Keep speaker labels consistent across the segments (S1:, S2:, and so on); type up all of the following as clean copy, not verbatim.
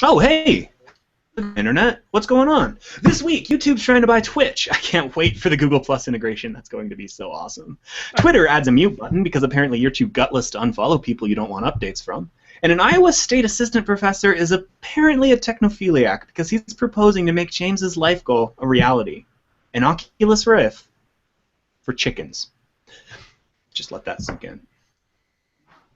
S1: Oh, hey! Internet, what's going on? This week, YouTube's trying to buy Twitch. I can't wait for the Google Plus integration. That's going to be so awesome. Twitter adds a mute button because apparently you're too gutless to unfollow people you don't want updates from. And an Iowa State assistant professor is apparently a technophiliac because he's proposing to make James's life goal a reality. An Oculus Rift for chickens. Just let that sink in.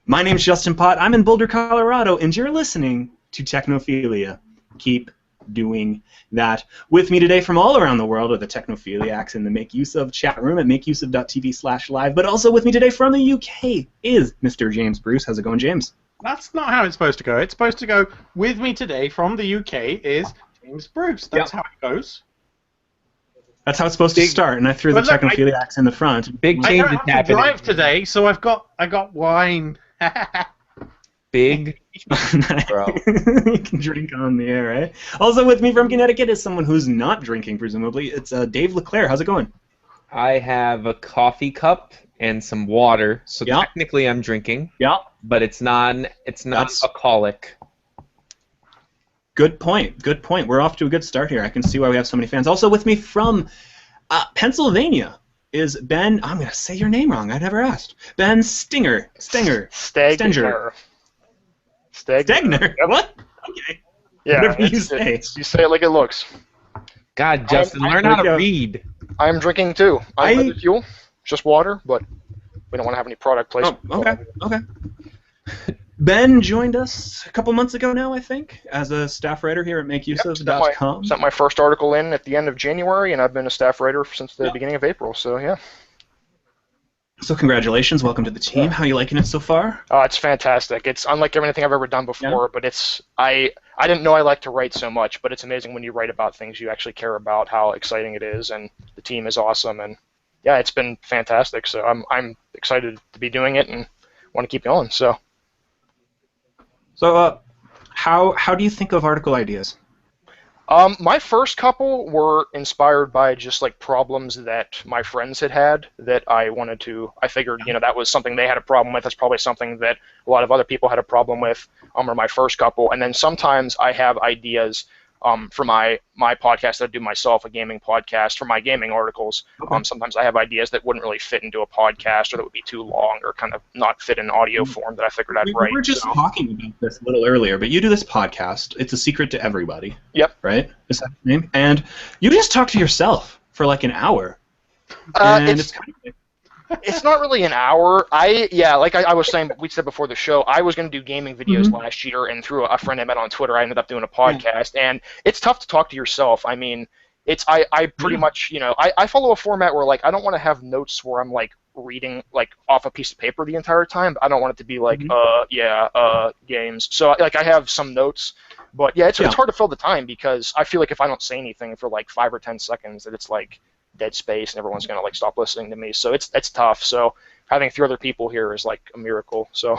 S1: My name's Justin Pott. I'm in Boulder, Colorado, and you're listening to Technophilia. Keep doing that. With me today from all around the world are the Technophiliacs in the Make Use Of chat room at makeusef.tv/live, but also with me today from the UK is Mr. James Bruce. How's it going, James?
S2: That's not how it's supposed to go. It's supposed to go, with me today from the UK is James Bruce. That's how it goes.
S1: That's how it's supposed to start, and I threw the Technophiliacs in the front.
S3: Big change is happening.
S2: I don't have to drive today, so I got wine.
S3: Big bro.
S1: You can drink on the air, right? Also with me from Connecticut is someone who's not drinking, presumably. It's Dave LeClaire. How's it going?
S3: I have a coffee cup and some water, so technically I'm drinking.
S1: Yeah.
S3: But it's non-alcoholic.
S1: Good point. Good point. We're off to a good start here. I can see why we have so many fans. Also with me from Pennsylvania is Ben. I'm going to say your name wrong. I never asked. Ben Stegner.
S4: Stegner.
S1: Stegner. What? Okay.
S4: Yeah.
S1: Whatever you say.
S4: You say it like it looks.
S3: God, Justin, learn how to read.
S4: I'm drinking too. I'm with fuel, just water, but we don't want to have any product placement.
S1: Oh, okay. Ben joined us a couple months ago now, I think, as a staff writer here at MakeUseOf.com.
S4: Sent my first article in at the end of January, and I've been a staff writer since the beginning of April, so yeah.
S1: So congratulations, welcome to the team. How are you liking it so far?
S4: It's fantastic. It's unlike everything I've ever done before, but I didn't know I liked to write so much, but it's amazing when you write about things you actually care about, how exciting it is, and the team is awesome, and yeah, it's been fantastic. So I'm excited to be doing it and want to keep going. So
S1: how do you think of article ideas?
S4: My first couple were inspired by just like problems that my friends had that I figured, that was something they had a problem with. That's probably something that a lot of other people had a problem with, or my first couple. And then sometimes I have ideas for my podcast that I do myself, a gaming podcast, for my gaming articles. Okay. Sometimes I have ideas that wouldn't really fit into a podcast or that would be too long or kind of not fit in audio form that I figured I'd write.
S1: We were just talking about this a little earlier, but you do this podcast. It's a secret to everybody.
S4: Yep.
S1: Right? Is that the name? And you just talk to yourself for like an hour. And it's kind of...
S4: It's not really an hour. Like I was saying, we said before the show, I was going to do gaming videos last year, and through a friend I met on Twitter, I ended up doing a podcast. And it's tough to talk to yourself. I mean, I pretty much, I follow a format where, like, I don't want to have notes where I'm, like, reading, like, off a piece of paper the entire time. I don't want it to be like, games. So, like, I have some notes. But, it's hard to fill the time because I feel like if I don't say anything for, like, 5 or 10 seconds, that it's, like, dead space and everyone's gonna like stop listening to me, so it's tough. So having 3 other people here is like a miracle. So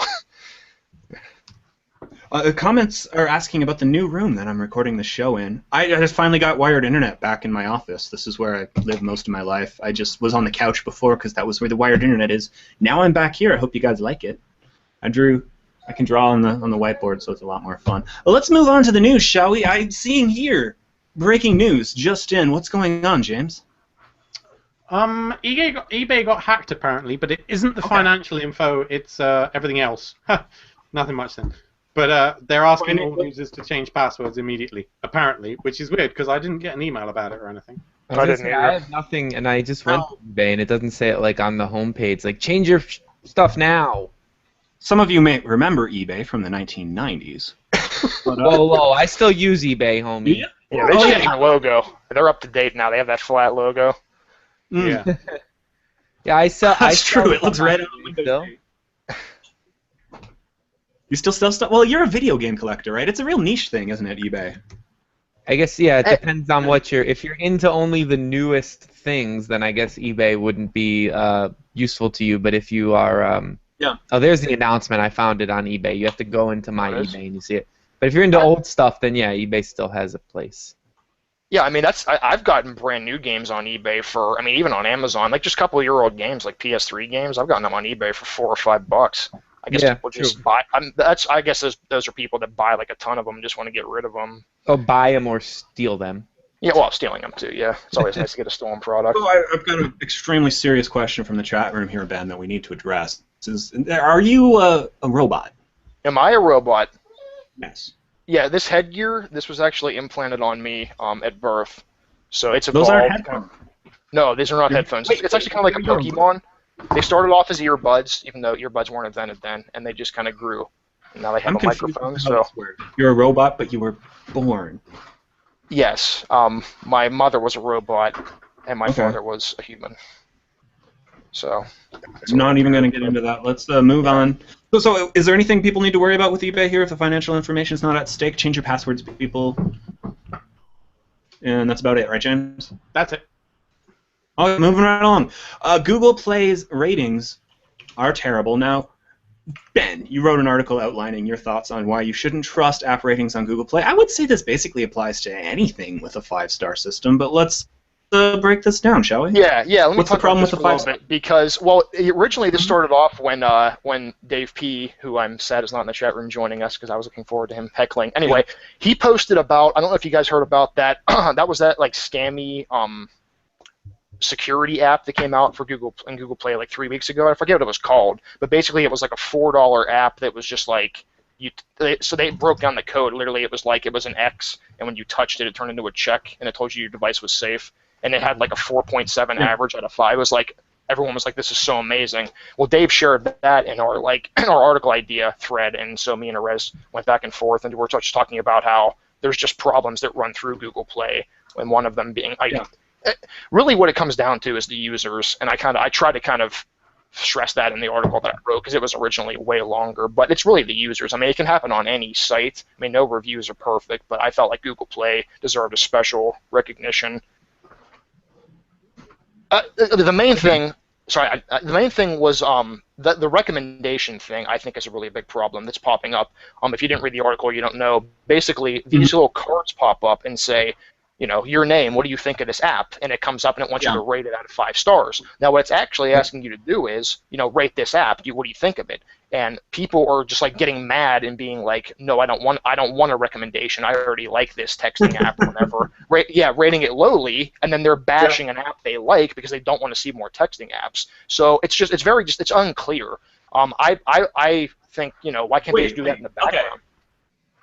S1: comments are asking about the new room that I'm recording the show in. I just finally got wired internet back in my office. This is where I live most of my life. I just was on the couch before because that was where the wired internet is. Now I'm back here. I hope you guys like it. I can draw on the whiteboard, so it's a lot more fun. Well, let's move on to the news, shall we? I'm seeing here breaking news just in. What's going on, James?
S2: eBay got hacked apparently, but it isn't the financial info. It's everything else. Nothing much then. But they're asking all users to change passwords immediately, apparently, which is weird because I didn't get an email about it or anything.
S3: I have nothing, and I just went to eBay, and it doesn't say it like on the homepage. Like, change your stuff now.
S1: Some of you may remember eBay from the 1990s.
S3: Whoa, I still use eBay, homie.
S4: Yeah, they changed their logo. They're up to date now. They have that flat logo.
S2: Yeah.
S3: Yeah, I sell.
S1: That's true. It looks red on the window. You still sell stuff? Well, you're a video game collector, right? It's a real niche thing, isn't it, eBay?
S3: I guess, yeah, it depends on what you're... If you're into only the newest things, then I guess eBay wouldn't be useful to you. But if you are... Oh, there's the announcement. I found it on eBay. You have to go into my eBay and you see it. But if you're into old stuff, then yeah, eBay still has a place.
S4: Yeah, I mean, I've gotten brand new games on eBay for, I mean, even on Amazon, like just a couple of year old games, like PS3 games, I've gotten them on eBay for $4 or $5. I guess people just buy. I guess those are people that buy like a ton of them and just want to get rid of them.
S3: Oh, buy them or steal them.
S4: Yeah, well, stealing them too. Yeah, it's always nice to get a stolen product.
S1: So I've got an extremely serious question from the chat room here, Ben, that we need to address. Are you a robot?
S4: Am I a robot?
S1: Yes.
S4: Yeah, this headgear, this was actually implanted on me at birth, so it's
S1: Those
S4: evolved.
S1: aren't headphones.
S4: No, these are not headphones. It's actually kind of like a Pokemon. They started off as earbuds, even though earbuds weren't invented then, and they just kind of grew. And now they have a microphone. So
S1: you're a robot, but you were born.
S4: Yes, my mother was a robot, and my father was a human. So.
S1: Not even going to get into that. Let's move on. So, is there anything people need to worry about with eBay here if the financial information is not at stake? Change your passwords, people. And that's about it, right, James?
S2: That's it.
S1: Oh, moving right along. Google Play's ratings are terrible. Now, Ben, you wrote an article outlining your thoughts on why you shouldn't trust app ratings on Google Play. I would say this basically applies to anything with a 5-star system, but let's break this down, shall we?
S4: Yeah. Let me
S1: What's the problem with the 5-star?
S4: Because, well, originally this started off when Dave P., who I'm sad is not in the chat room joining us because I was looking forward to him heckling. Anyway, he posted about, I don't know if you guys heard about that, that was that like scammy security app that came out for Google Play like 3 weeks ago. I forget what it was called, but basically it was like a $4 app that was just like so they broke down the code. Literally, it was an X, and when you touched it, it turned into a check, and it told you your device was safe. And it had like a 4.7 average out of 5. It was like everyone was like, "This is so amazing." Well, Dave shared that in our our article idea thread, and so me and Arez went back and forth, and we're just talking about how there's just problems that run through Google Play, and one of them being really what it comes down to is the users, and I try to kind of stress that in the article that I wrote because it was originally way longer, but it's really the users. I mean, it can happen on any site. I mean, no reviews are perfect, but I felt like Google Play deserved a special recognition. The main thing was the recommendation thing. I think is a really big problem that's popping up. If you didn't read the article, you don't know. Basically, these little cards pop up and say, your name, what do you think of this app? And it comes up and it wants you to rate it out of 5 stars. Now, what it's actually asking you to do is, rate this app. What do you think of it? And people are just like getting mad and being like, no, I don't want a recommendation. I already like this texting app or whatever. Rating it lowly, and then they're bashing an app they like because they don't want to see more texting apps. So it's unclear. I think, why can't they just do that in the background?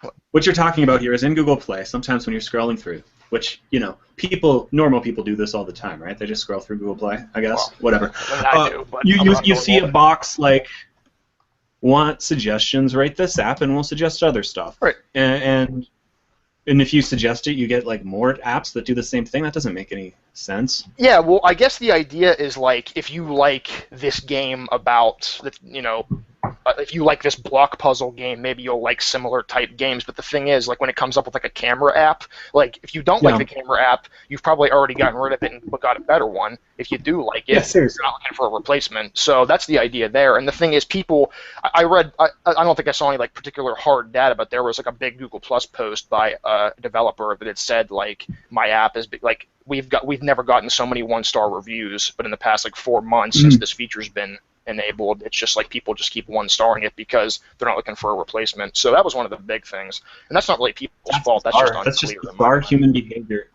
S1: Okay. What you're talking about here is in Google Play, sometimes when you're scrolling through, which, normal people do this all the time, right? They just scroll through Google Play, I guess. Well, whatever.
S4: I do, but
S1: you see a box like, want suggestions, rate this app, and we'll suggest other stuff.
S4: Right.
S1: And if you suggest it, you get like more apps that do the same thing. That doesn't make any sense.
S4: Yeah, well, I guess the idea is like, if you like this game about, if you like this block puzzle game, maybe you'll like similar type games. But the thing is, like when it comes up with like a camera app, like if you don't like the camera app, you've probably already gotten rid of it and got a better one. If you do like it, you're not looking for a replacement. So that's the idea there. And the thing is, people, I don't think I saw any like particular hard data, but there was like a big Google Plus post by a developer that had said like, my app is big, like we've never gotten so many 1-star reviews, but in the past like 4 months since this feature's been enabled, it's just like people just keep 1-starring it because they're not looking for a replacement. So that was one of the big things, and that's not really people's fault. That's just unclear.
S1: That's just bizarre human behavior.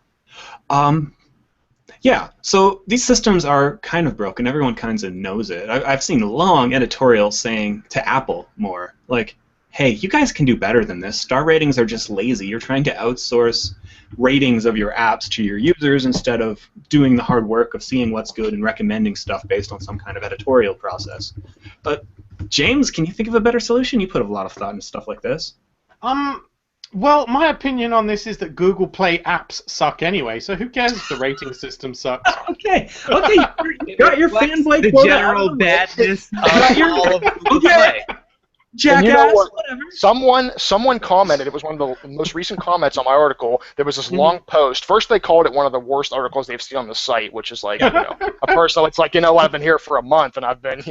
S1: Yeah. So these systems are kind of broken. Everyone kind of knows it. I've seen long editorials saying to Apple more like, "Hey, you guys can do better than this. Star ratings are just lazy. You're trying to outsource ratings of your apps to your users instead of doing the hard work of seeing what's good and recommending stuff based on some kind of editorial process." But James, can you think of a better solution? You put a lot of thought into stuff like this.
S2: Well, my opinion on this is that Google Play apps suck anyway, so who cares if the rating system sucks?
S1: Okay, you got your fanboy
S3: the
S1: quota
S3: general badness of all of Google
S1: Play. Jackass,
S4: you know what?
S1: Whatever.
S4: Someone commented, it was one of the most recent comments on my article, there was this long post. First they called it one of the worst articles they've seen on the site, which is like, a personal, it's like, I've been here for a month and I've been,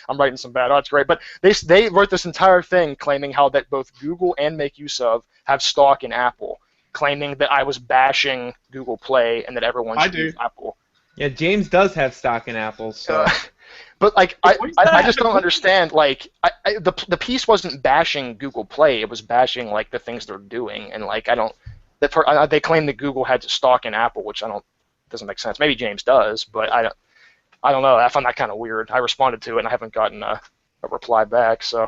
S4: I'm writing some bad, it's great. But they wrote this entire thing claiming how that both Google and Make Use Of have stock in Apple, claiming that I was bashing Google Play and that everyone should use Apple.
S3: Yeah, James does have stock in Apple, so...
S4: But like, I just don't understand. Like, the piece wasn't bashing Google Play. It was bashing like the things they're doing, and like they claim that Google had stock in Apple, which doesn't make sense. Maybe James does, but I don't know. I found that kind of weird. I responded to it, and I haven't gotten a reply back, so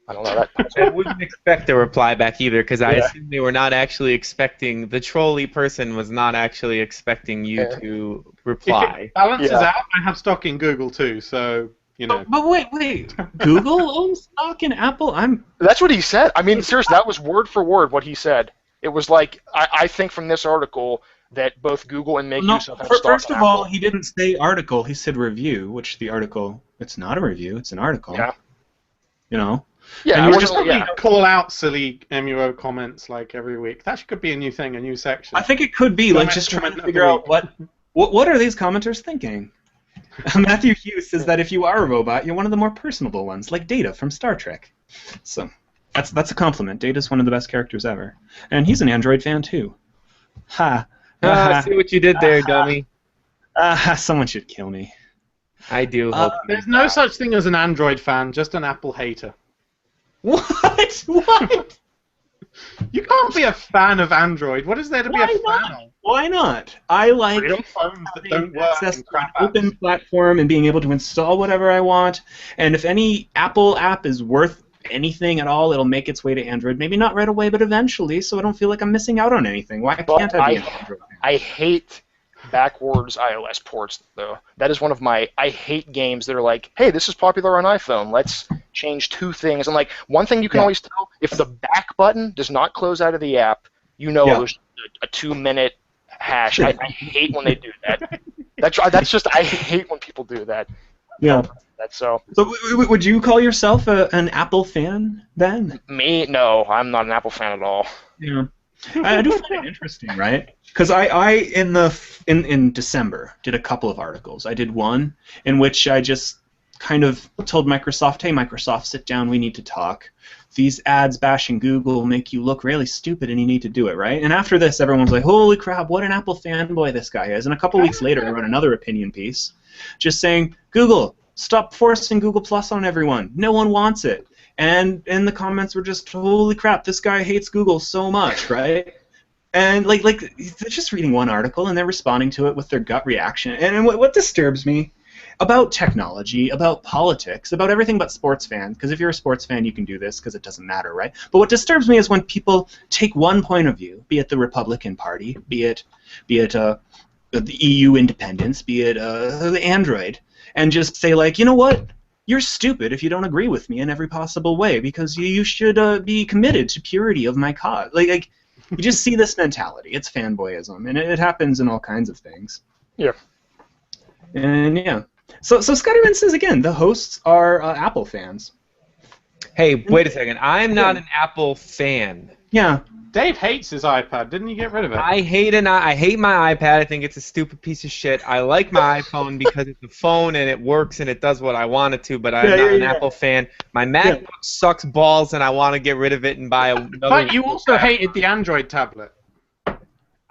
S4: I don't know.
S3: I wouldn't expect a reply back either, because I assume they were not actually expecting, the trolley person was not actually expecting you to reply.
S2: If it balances out, I have stock in Google too, so, you know.
S1: But wait. Google owns stock in Apple?
S4: That's what he said. I mean, seriously, that was word for word what he said. It was like, I think from this article that both Google and Make-Use-Of have stock
S1: First
S4: in
S1: of all,
S4: Apple.
S1: he didn't say article, he said review, which the article, it's not a review, it's an article.
S4: Yeah.
S1: You know?
S4: Yeah,
S1: and
S2: I just call out silly MUO comments like every week. That could be a new thing, a new section.
S1: I think it could be like just trying to figure out what are these commenters thinking. Matthew Hughes says that if you are a robot, you're one of the more personable ones, like Data from Star Trek. So that's a compliment. Data's one of the best characters ever, and he's an Android fan too. Ha!
S3: I see what you did there, dummy.
S1: Someone should kill me.
S3: I do hope.
S2: There's no such thing as an Android fan, just an Apple hater.
S1: What? What?
S2: You can't be a fan of Android. What is there to be a fan of?
S1: Why not? I like
S2: phones that don't work
S1: access
S2: and
S1: to an
S2: crap
S1: open
S2: apps.
S1: platform and being able to install whatever I want. And if any Apple app is worth anything at all, it'll make its way to Android. Maybe not right away, but eventually, so I don't feel like I'm missing out on anything. Why can't I be an Android fan?
S4: I hate backwards iOS ports, though. That is one of my... I hate games that are like, hey, this is popular on iPhone. Let's change 2 things. And, like, one thing you can always tell, if the back button does not close out of the app, you know it was a 2-minute hash. I hate when they do that. That's just... I hate when people do that.
S1: Yeah.
S4: So
S1: would you call yourself an Apple fan, then?
S4: Me? No, I'm not an Apple fan at all.
S1: Yeah. I do find it interesting, right? Because I in December did a couple of articles. I did one in which I just kind of told Microsoft, hey, Microsoft, sit down, we need to talk. These ads bashing Google make you look really stupid and you need to do it, right? And after this, everyone's like, holy crap, what an Apple fanboy this guy is. And a couple weeks later, I wrote another opinion piece just saying, Google, stop forcing Google Plus on everyone. No one wants it. And in the comments were just, holy crap, this guy hates Google so much, right? And like they're just reading one article and they're responding to it with their gut reaction. And what disturbs me about technology, about politics, about everything but sports fans, because if you're a sports fan, you can do this because it doesn't matter, right? But what disturbs me is when people take one point of view, be it the Republican Party, be it the EU independence, be it the Android, and just say like, you know what? You're stupid if you don't agree with me in every possible way because you should be committed to purity of my cause. Like you just see this mentality. It's fanboyism, and it happens in all kinds of things.
S4: Yeah.
S1: And yeah. So Scudderman says again, the hosts are Apple fans.
S3: Hey, wait a second. I'm not an Apple fan.
S1: Yeah.
S2: Dave hates his iPad. Didn't you get rid of it?
S3: I hate my iPad. I think it's a stupid piece of shit. I like my iPhone because it's a phone and it works and it does what I want it to, but I'm not an Apple fan. My MacBook sucks balls and I want to get rid of it and buy another.
S2: But you also hated the Android tablet.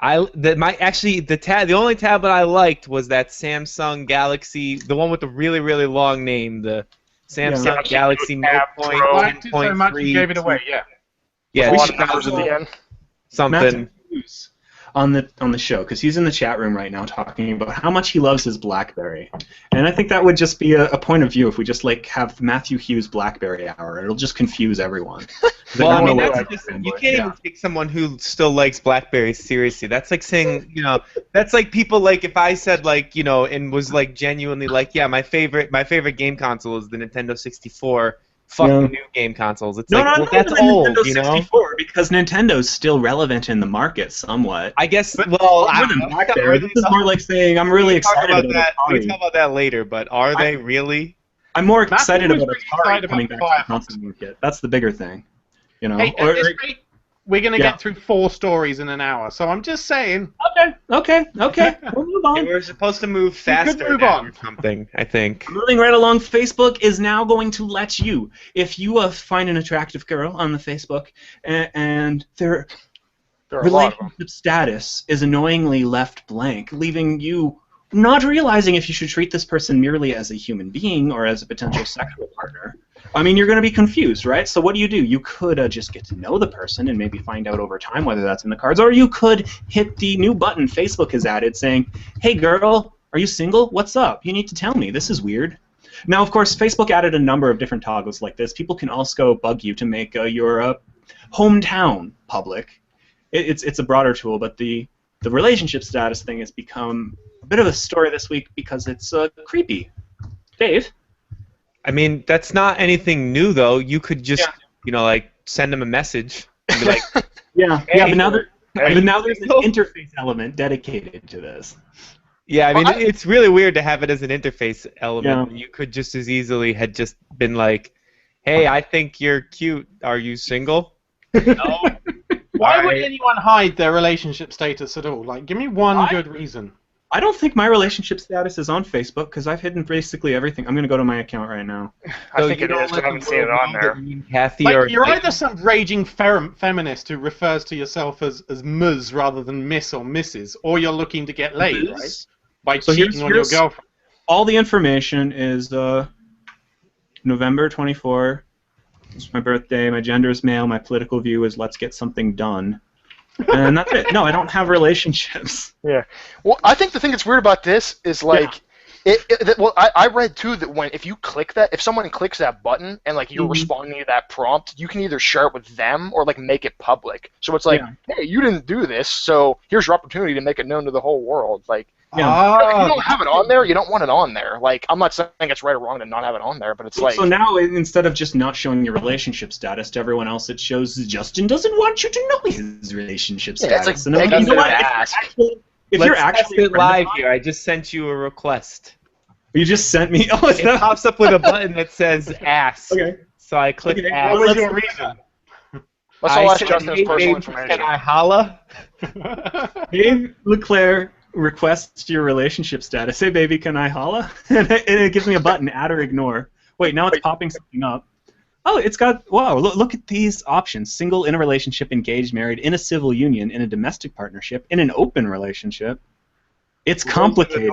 S3: The only tablet I liked was that Samsung Galaxy, the one with the really, really long name, the Samsung Galaxy Note Point
S2: I liked it so much you gave it away, yeah.
S3: Yeah,
S4: A lot of numbers at the end.
S3: something.
S1: On the show, because he's in the chat room right now talking about how much he loves his BlackBerry, and I think that would just be a point of view if we just like have Matthew Hughes BlackBerry Hour. It'll just confuse everyone.
S3: Well, I mean, you can't even take someone who still likes BlackBerry seriously. That's like saying, that's like people like if I said like, and was like genuinely like, yeah, my favorite game console is the Nintendo 64. Fuck the new game consoles. It's that's old,
S1: Nintendo 64, because Nintendo's still relevant in the market somewhat.
S3: I guess. This
S1: is more like saying I'm really excited about that.
S3: We can talk about that later, but are they really?
S1: I'm more excited about Atari coming back to the console market. That's the bigger thing,
S2: Hey, at this rate, we're gonna get through 4 stories in an hour, so I'm just saying.
S1: Okay. We'll move on.
S3: We're supposed to move faster or something, I think.
S1: Moving right along, Facebook is now going to let you, if you find an attractive girl on the Facebook and their relationship status is annoyingly left blank, leaving you not realizing if you should treat this person merely as a human being or as a potential sexual partner. I mean, you're going to be confused, right? So what do? You could just get to know the person and maybe find out over time whether that's in the cards, or you could hit the new button Facebook has added saying, hey, girl, are you single? What's up? You need to tell me. This is weird. Now, of course, Facebook added a number of different toggles like this. People can also bug you to make your hometown public. It's a broader tool, but the relationship status thing has become a bit of a story this week because it's creepy. Dave?
S3: I mean, that's not anything new, though. You could just, like, send them a message and be like,
S1: hey, but now there's an interface element dedicated to this.
S3: Yeah, I mean, it's really weird to have it as an interface element. Yeah. You could just as easily had just been like, hey, I think you're cute. Are you single?
S2: No. Why would anyone hide their relationship status at all? Like, give me one good reason.
S1: I don't think my relationship status is on Facebook because I've hidden basically everything. I'm going to go to my account right now.
S4: I think it is. I haven't seen it on there.
S3: Kathy,
S2: like, you're either some raging feminist who refers to yourself as Ms. rather than Miss or Mrs., or you're looking to get laid, right? By cheating on your girlfriend.
S1: All the information is November 24. It's my birthday. My gender is male. My political view is let's get something done. And that's it. No, I don't have relationships.
S4: Yeah. Well, I think the thing that's weird about this is like, I read too that if you click that, if someone clicks that button and like you're responding to that prompt, you can either share it with them or like make it public. So it's like, hey, you didn't do this, so here's your opportunity to make it known to the whole world. Like, if you don't have it on there, you don't want it on there. Like, I'm not saying it's right or wrong to not have it on there, but it's like...
S1: So now, instead of just not showing your relationship status to everyone else, it shows Justin doesn't want you to know his relationship status.
S4: It's like,
S1: you know what? If you're actually
S3: test it live here. I just sent you a request.
S1: You just sent me... Oh,
S3: it pops up with a button that says ask. Okay. So I click ask.
S2: What was your reason?
S4: Let's all ask Justin his personal information.
S3: Can I holla?
S1: Dave LeClaire requests your relationship status. Hey, baby, can I holla? And it gives me a button, add or ignore. Wait, now it's popping something up. Oh, it's got, wow, look at these options. Single, in a relationship, engaged, married, in a civil union, in a domestic partnership, in an open relationship. It's complicated.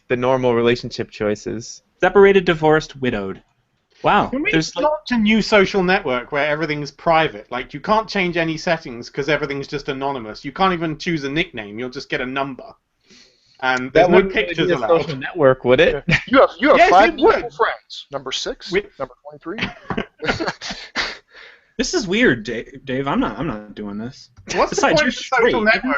S3: The normal relationship choices.
S1: Separated, divorced, widowed. Wow.
S2: Can we launch a new social network where everything's private? Like, you can't change any settings because everything's just anonymous. You can't even choose a nickname. You'll just get a number. And there's no pictures allowed.
S3: Social network, would it?
S4: You have 5 mutual friends. Number 6, number 23.
S1: This is weird, Dave. I'm not doing this.
S2: What's the point of social network?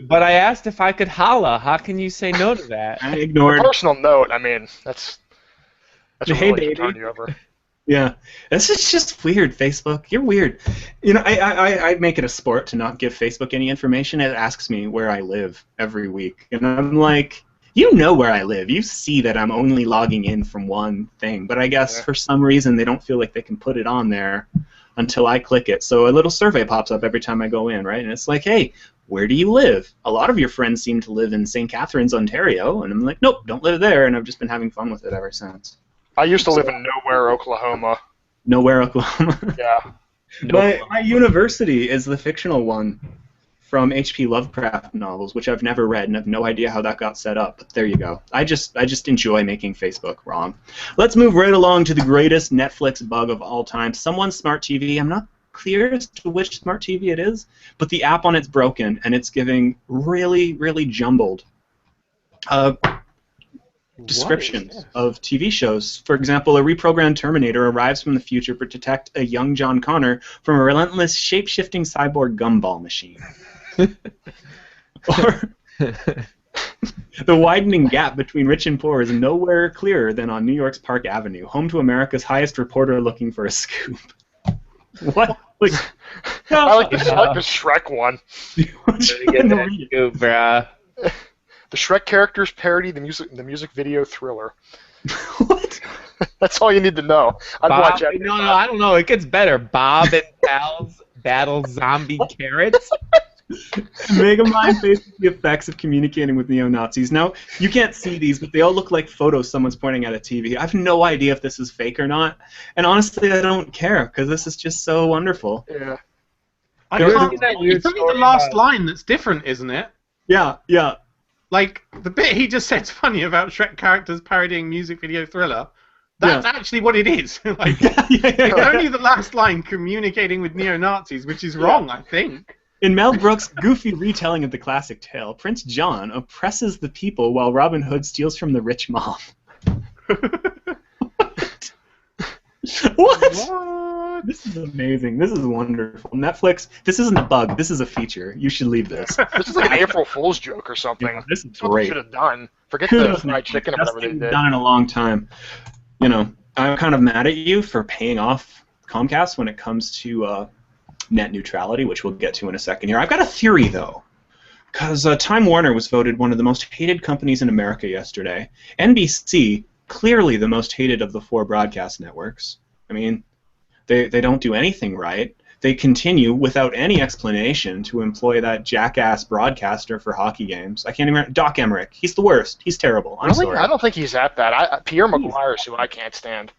S3: But I asked if I could holla. How can you say no to that?
S1: I ignored.
S4: A personal note. I mean, that's
S1: hey, really baby.
S4: Over.
S1: Yeah, this is just weird, Facebook. You're weird. You know, I make it a sport to not give Facebook any information. It asks me where I live every week, and I'm like, you know where I live. You see that I'm only logging in from one thing, but I guess for some reason they don't feel like they can put it on there until I click it. So a little survey pops up every time I go in, right? And it's like, hey, where do you live? A lot of your friends seem to live in St. Catharines, Ontario, and I'm like, nope, don't live there, and I've just been having fun with it ever since.
S4: I used to live in Nowhere, Oklahoma.
S1: Nowhere, Oklahoma.
S4: Yeah.
S1: My university is the fictional one from H.P. Lovecraft novels, which I've never read and have no idea how that got set up. But there you go. I just enjoy making Facebook wrong. Let's move right along to the greatest Netflix bug of all time. Someone's smart TV. I'm not clear as to which smart TV it is, but the app on it's broken and it's giving really, really jumbled descriptions of TV shows. For example, a reprogrammed Terminator arrives from the future to protect a young John Connor from a relentless, shape-shifting cyborg gumball machine. Or the widening gap between rich and poor is nowhere clearer than on New York's Park Avenue, home to America's highest reporter looking for a scoop. What? Like,
S4: I like the Shrek one. The Shrek characters parody the music video Thriller.
S1: What?
S4: That's all you need to know.
S3: Bob, no, I don't know. It gets better. Bob and pals battle zombie carrots.
S1: Megamind faces the effects of communicating with neo-Nazis. Now, you can't see these, but they all look like photos someone's pointing at a TV. I have no idea if this is fake or not, and honestly, I don't care, because this is just so wonderful.
S4: Yeah.
S2: It's only the last line that's different, isn't it?
S1: Yeah.
S2: like, the bit he just said's funny about Shrek characters parodying music video Thriller. That's actually what it is. Like, it's only the last line, communicating with neo-Nazis, which is wrong, I think.
S1: In Mel Brooks' goofy retelling of the classic tale, Prince John oppresses the people while Robin Hood steals from the rich mom. What? This is amazing. This is wonderful. Netflix, this isn't a bug. This is a feature. You should leave this.
S4: This is like an April Fool's joke or something.
S1: Yeah, this is
S4: That's what
S1: great.
S4: they should have done. Forget the fried chicken or whatever they did.
S1: Done in a long time. You know, I'm kind of mad at you for paying off Comcast when it comes to net neutrality, which we'll get to in a second here. I've got a theory, though, because Time Warner was voted one of the most hated companies in America yesterday. NBC, clearly the most hated of the 4 broadcast networks. I mean, they don't do anything right. They continue, without any explanation, to employ that jackass broadcaster for hockey games. I can't even remember. Doc Emmerich. He's the worst. He's terrible. I'm sorry.
S4: I don't think he's that bad. Pierre McGuire is who I can't stand.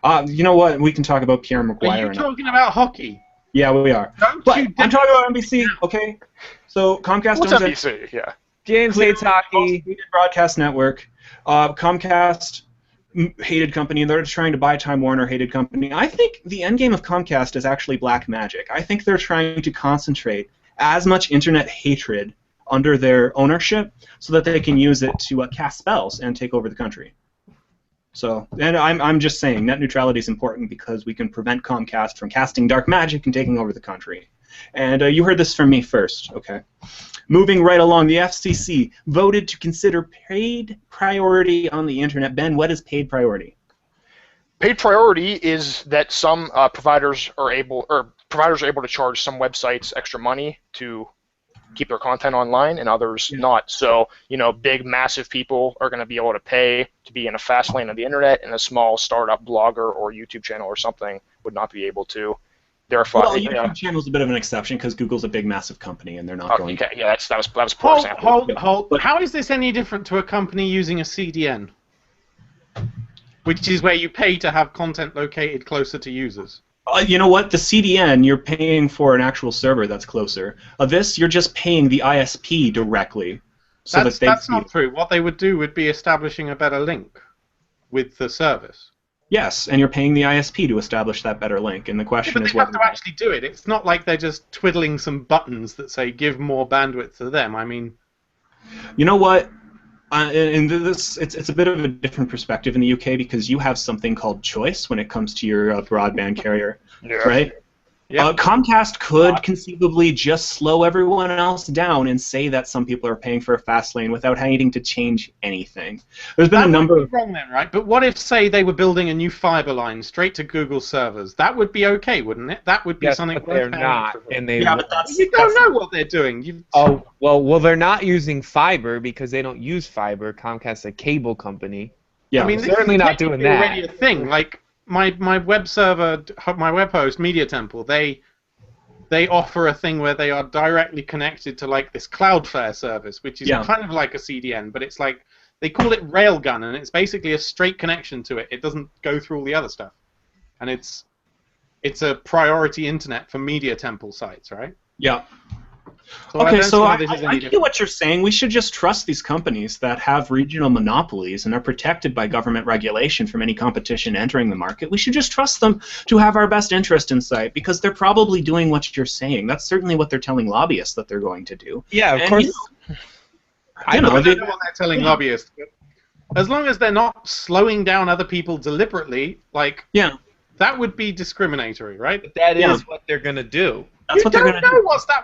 S1: You know what? We can talk about Pierre McGuire.
S2: Are you talking about hockey?
S1: Yeah, we are. But I'm talking about NBC, okay? So Comcast
S4: What's
S1: owns
S4: NBC? Yeah.
S3: James hates hockey.
S1: Hated broadcast network. Comcast, hated company, and they're trying to buy Time Warner, hated company. I think the end game of Comcast is actually black magic. I think they're trying to concentrate as much internet hatred under their ownership so that they can use it to cast spells and take over the country. So, and I'm just saying, net neutrality is important because we can prevent Comcast from casting dark magic and taking over the country. And you heard this from me first, okay? Moving right along, the FCC voted to consider paid priority on the internet. Ben, what is paid priority?
S4: Paid priority is that some providers are able to charge some websites extra money to keep their content online, and others not. So, you know, big, massive people are going to be able to pay to be in a fast lane of the internet, and a small startup blogger or YouTube channel or something would not be able to. Therefore,
S1: well, YouTube channel is a bit of an exception because Google's a big, massive company, and they're not going to.
S4: Yeah, that was a poor example.
S2: Hold. How is this any different to a company using a CDN? Which is where you pay to have content located closer to users.
S1: You know what? The CDN, you're paying for an actual server that's closer. This, you're just paying the ISP directly. So that's
S2: not true. What they would do would be establishing a better link with the service.
S1: Yes, and you're paying the ISP to establish that better link, and the question is
S2: whether they have to actually do it. It's not like they're just twiddling some buttons that say give more bandwidth to them. I mean,
S1: you know what? And this, it's a bit of a different perspective in the UK because you have something called choice when it comes to your broadband carrier, right? Yeah. Comcast could conceivably just slow everyone else down and say that some people are paying for a fast lane without needing to change anything. There's been a number of...
S2: wrong then, right? But what if, say, they were building a new fiber line straight to Google servers? That would be okay, wouldn't it? That would be something...
S3: But they're not, and they...
S2: Yeah, but you don't know what they're doing.
S3: Oh, well, they're not using fiber because they don't use fiber. Comcast's a cable company.
S2: Yeah, I mean,
S3: they're certainly not doing that.
S2: Already a thing. Like, my web server, my web host, Media Temple, they offer a thing where they are directly connected to like this Cloudflare service, which is kind of like a CDN, but it's like they call it Railgun, and it's basically a straight connection to it. It doesn't go through all the other stuff, and it's a priority internet for Media Temple sites, right?
S1: Yeah.
S2: So
S1: okay, so I get what you're saying. We should just trust these companies that have regional monopolies and are protected by government regulation from any competition entering the market. We should just trust them to have our best interest in sight because they're probably doing what you're saying. That's certainly what they're telling lobbyists that they're going to do.
S3: Yeah, of course.
S2: I don't know what they're telling lobbyists. But as long as they're not slowing down other people deliberately, like that would be discriminatory, right?
S3: But that is what they're going to do.
S1: That's what they're going to do.
S2: What's that?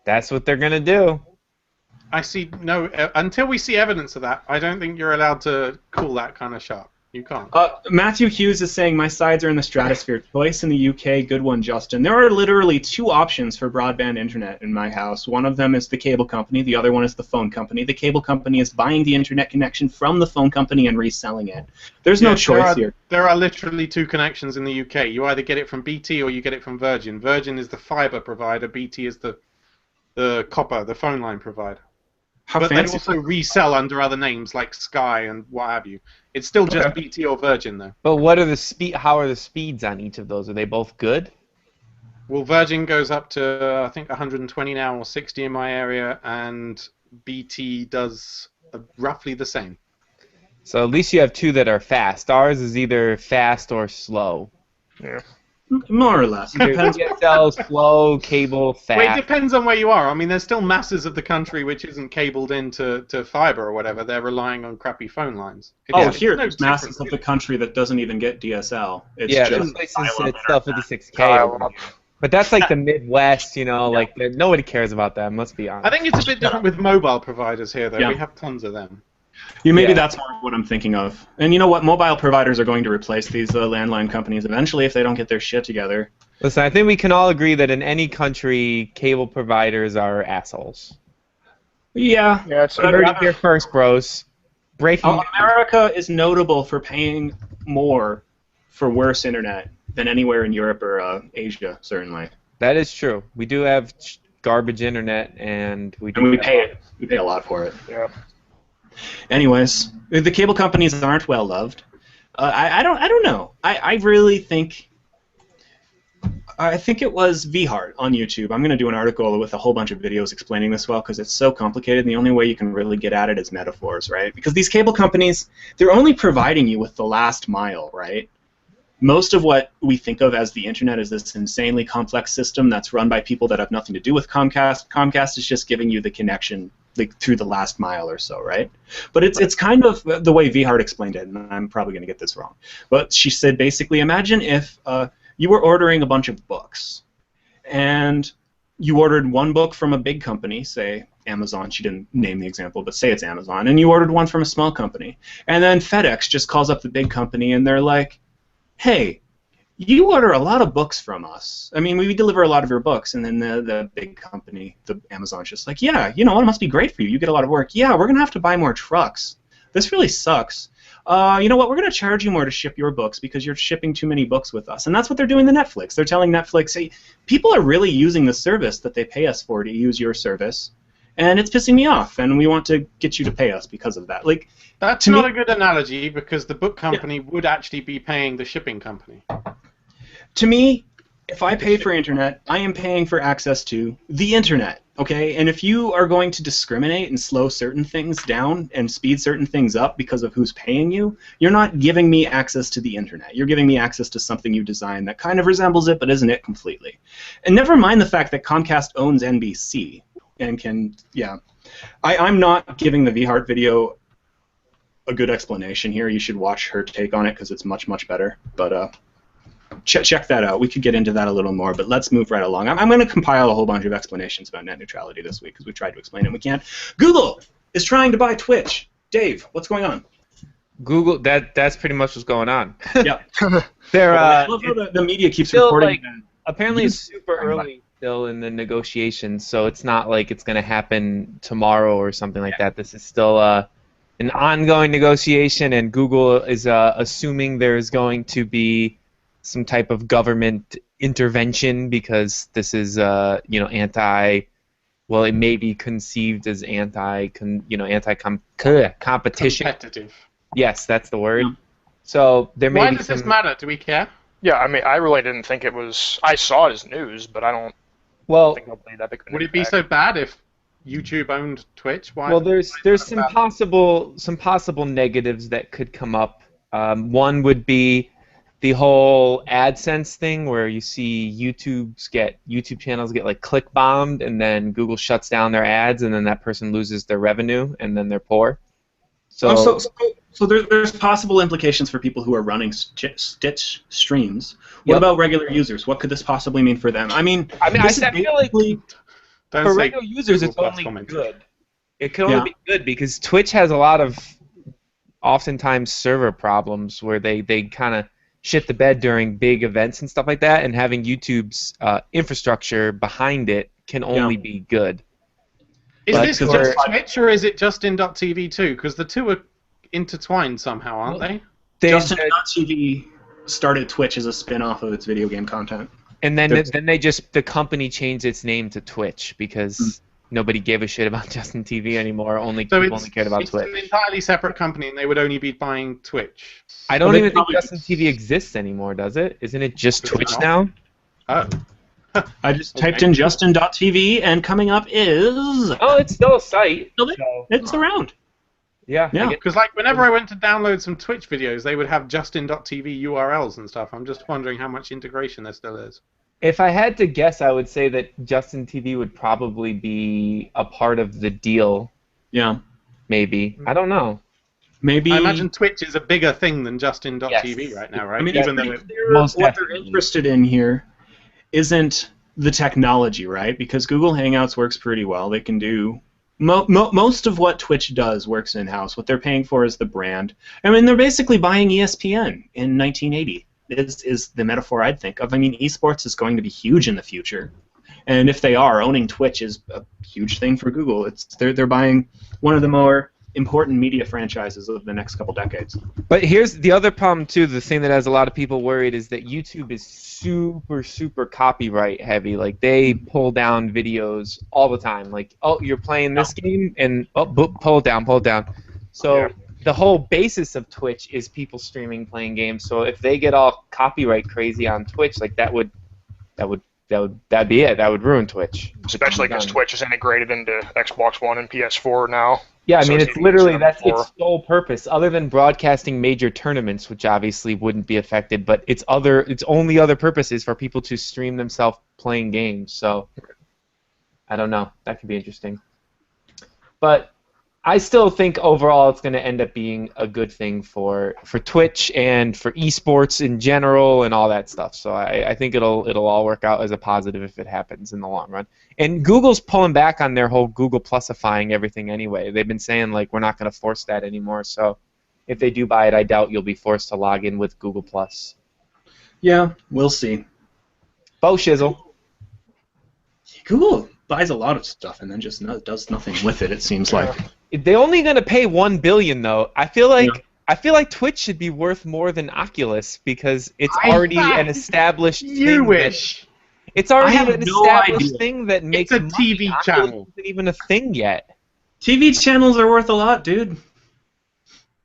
S3: That's what they're going to do.
S2: I see no. Until we see evidence of that, I don't think you're allowed to call that kind of shot. You can't.
S1: Matthew Hughes is saying my sides are in the stratosphere. Choice in the UK. Good one, Justin. There are literally 2 options for broadband internet in my house. One of them is the cable company. The other one is the phone company. The cable company is buying the internet connection from the phone company and reselling it. There's no choice here.
S2: There are literally 2 connections in the UK. You either get it from BT or you get it from Virgin. Virgin is the fiber provider. BT is the copper, the phone line provider. But they also resell under other names like Sky and what have you. It's still just BT or Virgin, though.
S3: But what are the how are the speeds on each of those? Are they both good?
S2: Well, Virgin goes up to, I think, 120 now, or 60 in my area, and BT does roughly the same.
S3: So at least you have two that are fast. Ours is either fast or slow.
S4: Yeah.
S1: More or less.
S3: Either
S1: Depends.
S3: DSL, slow, cable, fast.
S2: Well, it depends on where you are. I mean, there's still masses of the country which isn't cabled into fiber or whatever. They're relying on crappy phone lines.
S1: Here, there's masses of the country that doesn't even get DSL. It's
S3: yeah,
S1: just
S3: this place is it's still 56K.
S4: Dial-up.
S3: But that's like the Midwest, you know, like nobody cares about them, let's be honest.
S2: I think it's a bit different with mobile providers here, though.
S1: Yeah.
S2: We have tons of them.
S1: Maybe that's more what I'm thinking of. And you know what? Mobile providers are going to replace these landline companies eventually if they don't get their shit together.
S3: Listen, I think we can all agree that in any country, cable providers are assholes.
S1: Yeah.
S4: Yeah, it's
S3: You heard it here first, bros. Breaking
S1: America is notable for paying more for worse internet than anywhere in Europe or Asia, certainly.
S3: That is true. We do have garbage internet, and we
S1: pay it. We pay a lot for it.
S4: Yeah.
S1: Anyways, the cable companies aren't well loved. I don't know. I really think. I think it was VHart on YouTube. I'm going to do an article with a whole bunch of videos explaining this well because it's so complicated. And the only way you can really get at it is metaphors, right? Because these cable companies, they're only providing you with the last mile, right? Most of what we think of as the internet is this insanely complex system that's run by people that have nothing to do with Comcast. Comcast is just giving you the connection like through the last mile or so, right? But it's kind of the way VHart explained it, and I'm probably going to get this wrong. But she said basically, imagine if you were ordering a bunch of books, and you ordered one book from a big company, say Amazon. She didn't name the example, but say it's Amazon, and you ordered one from a small company, and then FedEx just calls up the big company, and they're like, hey, you order a lot of books from us. I mean, we deliver a lot of your books. And then the big company, the Amazon's just like, yeah, you know what, it must be great for you. You get a lot of work. Yeah, we're going to have to buy more trucks. This really sucks. You know what, we're going to charge you more to ship your books because you're shipping too many books with us. And that's what they're doing to Netflix. They're telling Netflix, hey, people are really using the service that they pay us for to use your service. And it's pissing me off, and we want to get you to pay us because of that. Like,
S2: that's not a good analogy because the book company would actually be paying the shipping company.
S1: To me, if I pay for internet, I am paying for access to the internet, okay? And if you are going to discriminate and slow certain things down and speed certain things up because of who's paying you, you're not giving me access to the internet. You're giving me access to something you designed that kind of resembles it, but isn't it completely. And never mind the fact that Comcast owns NBC and can, I'm not giving the VHart video a good explanation here. You should watch her take on it because it's much, much better. But check that out. We could get into that a little more, but let's move right along. I'm going to compile a whole bunch of explanations about net neutrality this week because we tried to explain it and we can't. Google is trying to buy Twitch. Dave, what's going on?
S3: Google, that's pretty much what's going on.
S1: Yeah.
S3: I
S1: love how the media keeps reporting that.
S3: Apparently it's super early still in the negotiations, so it's not like it's going to happen tomorrow or something like that. This is still an ongoing negotiation, and Google is assuming there's going to be some type of government intervention because this is, it may be conceived as anti-competition.
S2: Competitive.
S3: Yes, that's the word. Yeah. So there may
S2: Why
S3: be
S2: does this matter? Do we care?
S4: Yeah, I mean, I really didn't think it was. I saw it as news, but I don't. Think it'll be that big of an
S2: would it be
S4: impact.
S2: so bad if YouTube owned Twitch? Why?
S3: Well, there's some possible negatives that could come up. One would be the whole AdSense thing, where you see YouTube channels get like click bombed, and then Google shuts down their ads, and then that person loses their revenue, and then they're poor.
S1: So there's possible implications for people who are running Stitch streams. What about regular users? What could this possibly mean for them? I feel like for regular users, it's only good.
S3: It can only be good because Twitch has a lot of oftentimes server problems where they kind of shit the bed during big events and stuff like that, and having YouTube's infrastructure behind it can only be good.
S2: Is this just Twitch, or is it Justin.tv too? Because the two are intertwined somehow, aren't they?
S1: Justin.tv started Twitch as a spin-off of its video game content.
S3: And then the company changed its name to Twitch because nobody gave a shit about Justin TV anymore. People only cared about Twitch.
S2: It's an entirely separate company, and they would only be buying Twitch.
S3: I don't even think Justin TV exists anymore, does it? Isn't it just Twitch now?
S2: Oh.
S1: I just typed in Justin.tv, and coming up is...
S3: Oh, it's still a site.
S1: It's around.
S3: Yeah.
S2: Because like whenever I went to download some Twitch videos, they would have Justin.tv URLs and stuff. I'm just wondering how much integration there still is.
S3: If I had to guess, I would say that Justin TV would probably be a part of the deal.
S1: Yeah.
S3: Maybe. I don't know.
S1: Maybe.
S2: I imagine Twitch is a bigger thing than Justin.tv right now, right?
S1: I mean,
S2: Even
S1: it's
S2: though
S1: pretty clear what they're interested in here isn't the technology, right? Because Google Hangouts works pretty well. They can do... most of what Twitch does works in-house. What they're paying for is the brand. I mean, they're basically buying ESPN in 1980. Is the metaphor I'd think of. I mean, esports is going to be huge in the future, and if they are, owning Twitch is a huge thing for Google. They're buying one of the more important media franchises of the next couple decades.
S3: But here's the other problem too. The thing that has a lot of people worried is that YouTube is super copyright heavy. Like they pull down videos all the time. Like, oh, you're playing this game, and pull it down. So. Yeah. The whole basis of Twitch is people streaming, playing games. So if they get all copyright crazy on Twitch, like that'd be it. That would ruin Twitch.
S4: Especially because Twitch is integrated into Xbox One and PS4 now.
S3: Yeah, I mean it's literally that's its sole purpose, other than broadcasting major tournaments, which obviously wouldn't be affected. But its only other purpose is for people to stream themselves playing games. So I don't know. That could be interesting. But I still think overall it's going to end up being a good thing for Twitch and for esports in general and all that stuff. So I think it'll all work out as a positive if it happens in the long run. And Google's pulling back on their whole Google Plusifying everything anyway. They've been saying like we're not going to force that anymore. So if they do buy it, I doubt you'll be forced to log in with Google Plus. Yeah,
S1: we'll see.
S3: Bo Shizzle.
S1: Google buys a lot of stuff and then just does nothing with it. It seems like.
S3: They're only going to pay $1 billion though. I feel like Twitch should be worth more than Oculus because it's already an established thing.
S2: You wish.
S3: It's already an established thing that makes
S2: it's a TV channel.
S3: Isn't even a thing yet.
S1: TV channels are worth a lot, dude.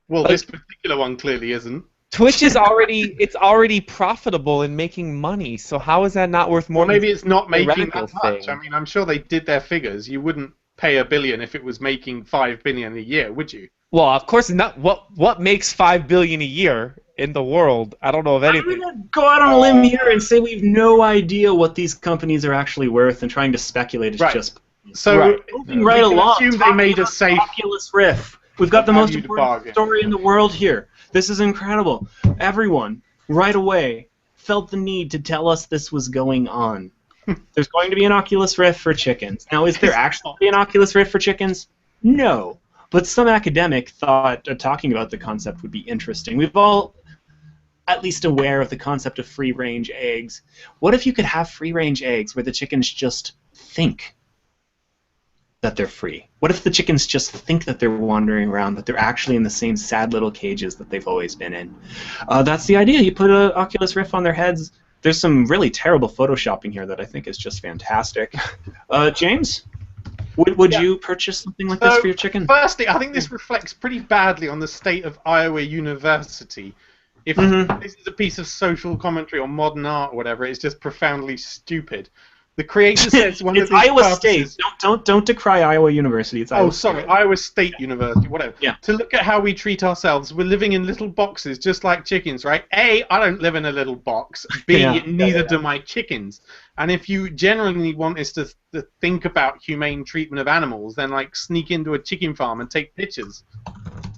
S2: Well, this particular one clearly isn't.
S3: Twitch is already profitable and making money. So how is that not worth more?
S2: Well, maybe it's not making that much.
S3: Thing.
S2: I mean, I'm sure they did their figures. You wouldn't pay $1 billion if it was making $5 billion a year, would you?
S3: Well, of course not. What makes $5 billion a year in the world? I don't know of anything.
S1: I'm gonna go out on a limb here and say we've no idea what these companies are actually worth, and trying to speculate is just
S2: so.
S1: Moving right along.
S2: Assume they made a safe
S1: Oculus Rift. We've got the most important story in the world here. This is incredible. Everyone, right away, felt the need to tell us this was going on. There's going to be an Oculus Rift for chickens. Now, is there actually an Oculus Rift for chickens? No. But some academic thought talking about the concept would be interesting. We've all at least aware of the concept of free-range eggs. What if you could have free-range eggs where the chickens just think that they're free? What if the chickens just think that they're wandering around, that they're actually in the same sad little cages that they've always been in? That's the idea. You put an Oculus Rift on their heads. There's some really terrible photoshopping here that I think is just fantastic. James, would you purchase something like this for your chicken?
S2: Firstly, I think this reflects pretty badly on the state of Iowa University. If this is a piece of social commentary or modern art or whatever, it's just profoundly stupid. The creator says one of these
S1: Iowa
S2: purposes...
S1: State. Don't decry Iowa University. It's Iowa State.
S2: Iowa State University, whatever.
S1: Yeah.
S2: To look at how we treat ourselves, we're living in little boxes just like chickens, right? A, I don't live in a little box. B, neither do my chickens. And if you genuinely want us to think about humane treatment of animals, then like sneak into a chicken farm and take pictures.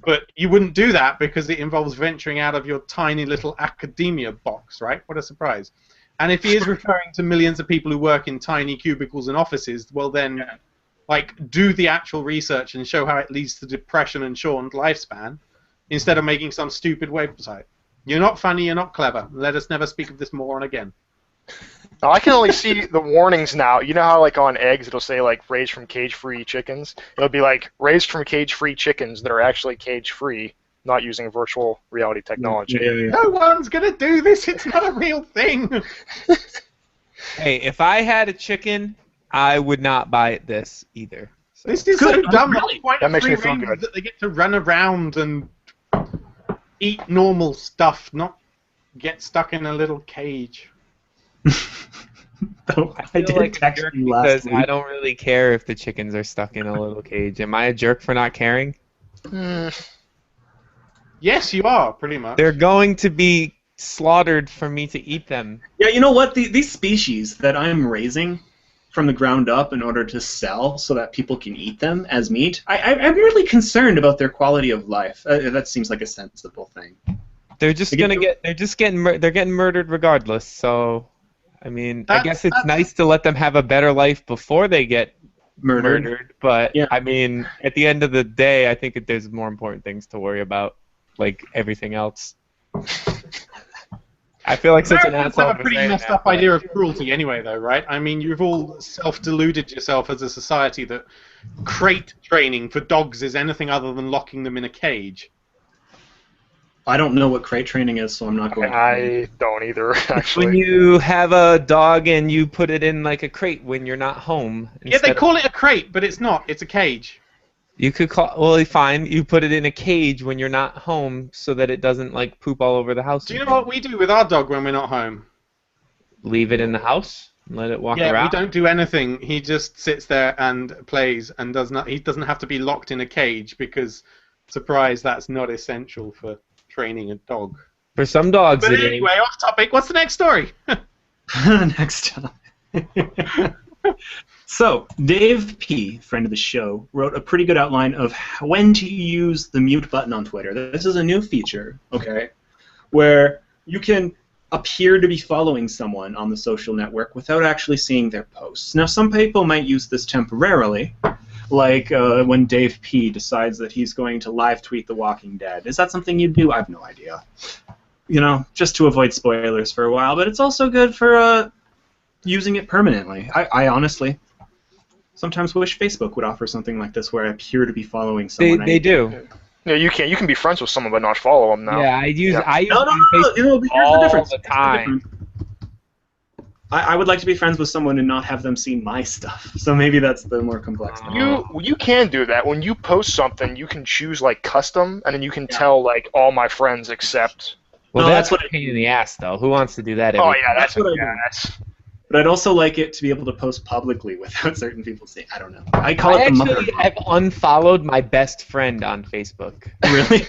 S2: But you wouldn't do that because it involves venturing out of your tiny little academia box, right? What a surprise. And if he is referring to millions of people who work in tiny cubicles and offices, well then, like, do the actual research and show how it leads to depression and shortened lifespan, instead of making some stupid website. You're not funny, you're not clever. Let us never speak of this moron again.
S4: Now, I can only see the warnings now. You know how, like, on eggs it'll say, like, raised from cage-free chickens? It'll be, like, raised from cage-free chickens that are actually cage-free, not using virtual reality technology.
S2: No one's going to do this. It's not a real thing.
S3: Hey, if I had a chicken, I would not buy this either.
S2: So. This is so dumb.
S4: Really? That makes me feel good.
S2: That they get to run around and eat normal stuff, not get stuck in a little cage.
S1: Though I
S3: feel
S1: did
S3: like a
S1: text
S3: jerk
S1: you last
S3: because
S1: week.
S3: I don't really care if the chickens are stuck in a little cage. Am I a jerk for not caring?
S2: Yes, you are, pretty much.
S3: They're going to be slaughtered for me to eat them.
S1: Yeah, you know what? These species that I'm raising from the ground up in order to sell so that people can eat them as meat, I'm really concerned about their quality of life. That seems like a sensible thing.
S3: They're just getting murdered regardless. So, I mean, I guess it's nice to let them have a better life before they get murdered. But
S1: yeah.
S3: I mean, at the end of the day, I think there's more important things to worry about, like everything else. I feel like such an asshole.
S2: Have a pretty messed up idea of cruelty, anyway, though, right? I mean, you've all self-deluded yourself as a society that crate training for dogs is anything other than locking them in a cage.
S1: I don't know what crate training is, so I'm not going to.
S4: I don't either, actually.
S3: When you have a dog and you put it in like a crate when you're not home.
S2: Yeah, they call it a crate, but it's not. It's a cage.
S3: You could well, fine. You put it in a cage when you're not home so that it doesn't like poop all over the house.
S2: Do you know what we do with our dog when we're not home?
S3: Leave it in the house and let it walk around.
S2: Yeah, we don't do anything. He just sits there and plays and he doesn't have to be locked in a cage because, surprise, that's not essential for training a dog.
S3: For some dogs,
S2: but anyway, off topic. What's the next story?
S1: Next time. So, Dave P., friend of the show, wrote a pretty good outline of when to use the mute button on Twitter. This is a new feature, okay, where you can appear to be following someone on the social network without actually seeing their posts. Now, some people might use this temporarily, like when Dave P. decides that he's going to live tweet The Walking Dead. Is that something you do? I have no idea. You know, just to avoid spoilers for a while, but it's also good for using it permanently. I honestly sometimes wish Facebook would offer something like this where I appear to be following someone.
S3: They do.
S4: Yeah, you can. You can be friends with someone but not follow them now.
S3: Yeah, I use Facebook
S1: all
S3: the time.
S1: I would like to be friends with someone and not have them see my stuff. So maybe that's the more complex thing.
S4: You can do that. When you post something, you can choose like custom, and then you can tell like all my friends except.
S3: Well, that's what a pain in the ass, though. Who wants to do that?
S4: Oh yeah, that's
S1: what I do. But I'd also like it to be able to post publicly without certain people seeing. I don't know. I call it the mother.
S3: I've unfollowed my best friend on Facebook.
S1: Really?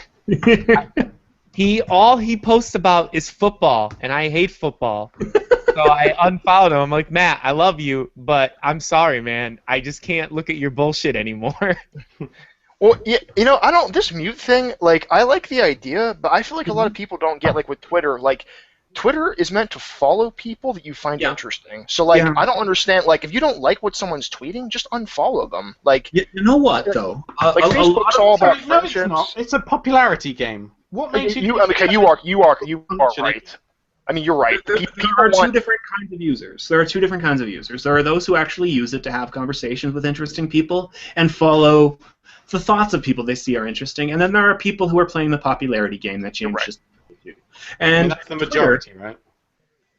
S3: All he posts about is football, and I hate football. So I unfollowed him. I'm like, Matt, I love you, but I'm sorry, man. I just can't look at your bullshit anymore.
S4: Well, yeah, you know, I don't. This mute thing, like, I like the idea, but I feel like a lot of people don't get, like, with Twitter, like. Twitter is meant to follow people that you find interesting. So, like, I don't understand. Like, if you don't like what someone's tweeting, just unfollow them. Like,
S1: you know what though?
S4: Like, Facebook's all about friendships.
S2: No, it's not. It's a popularity game. What makes you?
S4: Okay, you are right. I mean, you're right.
S1: There are two different kinds of users. There are two different kinds of users. There are those who actually use it to have conversations with interesting people and follow the thoughts of people they see are interesting, and then there are people who are playing the popularity game that James just. And
S2: that's the majority, Twitter, right?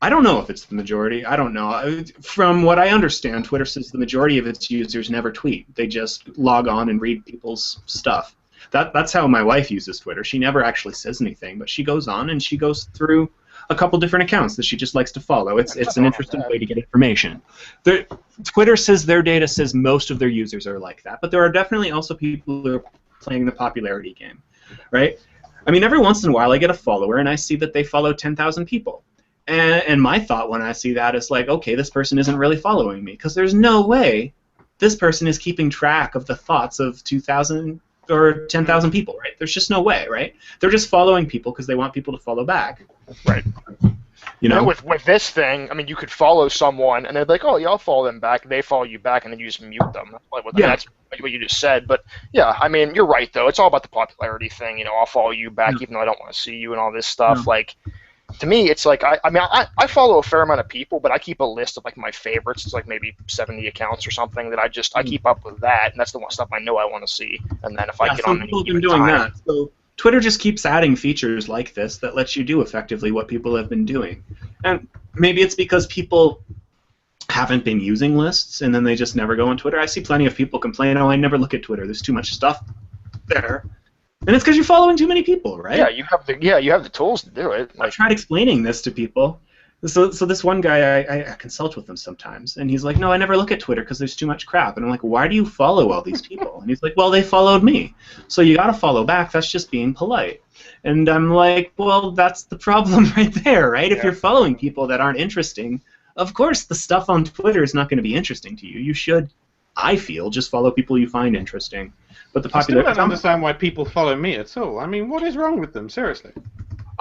S1: I don't know if it's the majority. I don't know. From what I understand, Twitter says the majority of its users never tweet. They just log on and read people's stuff. That's how my wife uses Twitter. She never actually says anything, but she goes on and she goes through a couple different accounts that she just likes to follow. It's an interesting way to get information. Twitter says their data says most of their users are like that, but there are definitely also people who are playing the popularity game, right? I mean, every once in a while I get a follower and I see that they follow 10,000 people. And my thought when I see that is like, okay, this person isn't really following me because there's no way this person is keeping track of the thoughts of 2,000 or 10,000 people, right? There's just no way, right? They're just following people because they want people to follow back.
S4: Right.
S1: You know?
S4: And with this thing, I mean, you could follow someone and they're like, oh, yeah, I'll follow them back. They follow you back and then you just mute them. That's what you just said. But, yeah, I mean, you're right, though. It's all about the popularity thing. You know, I'll follow you back even though I don't want to see you and all this stuff. Like, to me, it's like, I follow a fair amount of people, but I keep a list of, like, my favorites. It's like maybe 70 accounts or something that I keep up with that. And that's the stuff I know I want to see. And then if I get on
S1: people have been doing that. So Twitter just keeps adding features like this that lets you do effectively what people have been doing. And maybe it's because people haven't been using lists and then they just never go on Twitter. I see plenty of people complain, oh, I never look at Twitter. There's too much stuff there. And it's because you're following too many people, right?
S4: Yeah, you have the tools to do it.
S1: I've tried explaining this to people, So this one guy, I consult with him sometimes, and he's like, no, I never look at Twitter because there's too much crap. And I'm like, why do you follow all these people? And he's like, well, they followed me. So you got to follow back. That's just being polite. And I'm like, well, that's the problem right there, right? If you're following people that aren't interesting, of course the stuff on Twitter is not going to be interesting to you. You should, I feel, just follow people you find interesting. But the popular.
S2: I still don't understand why people follow me at all. I mean, what is wrong with them? Seriously.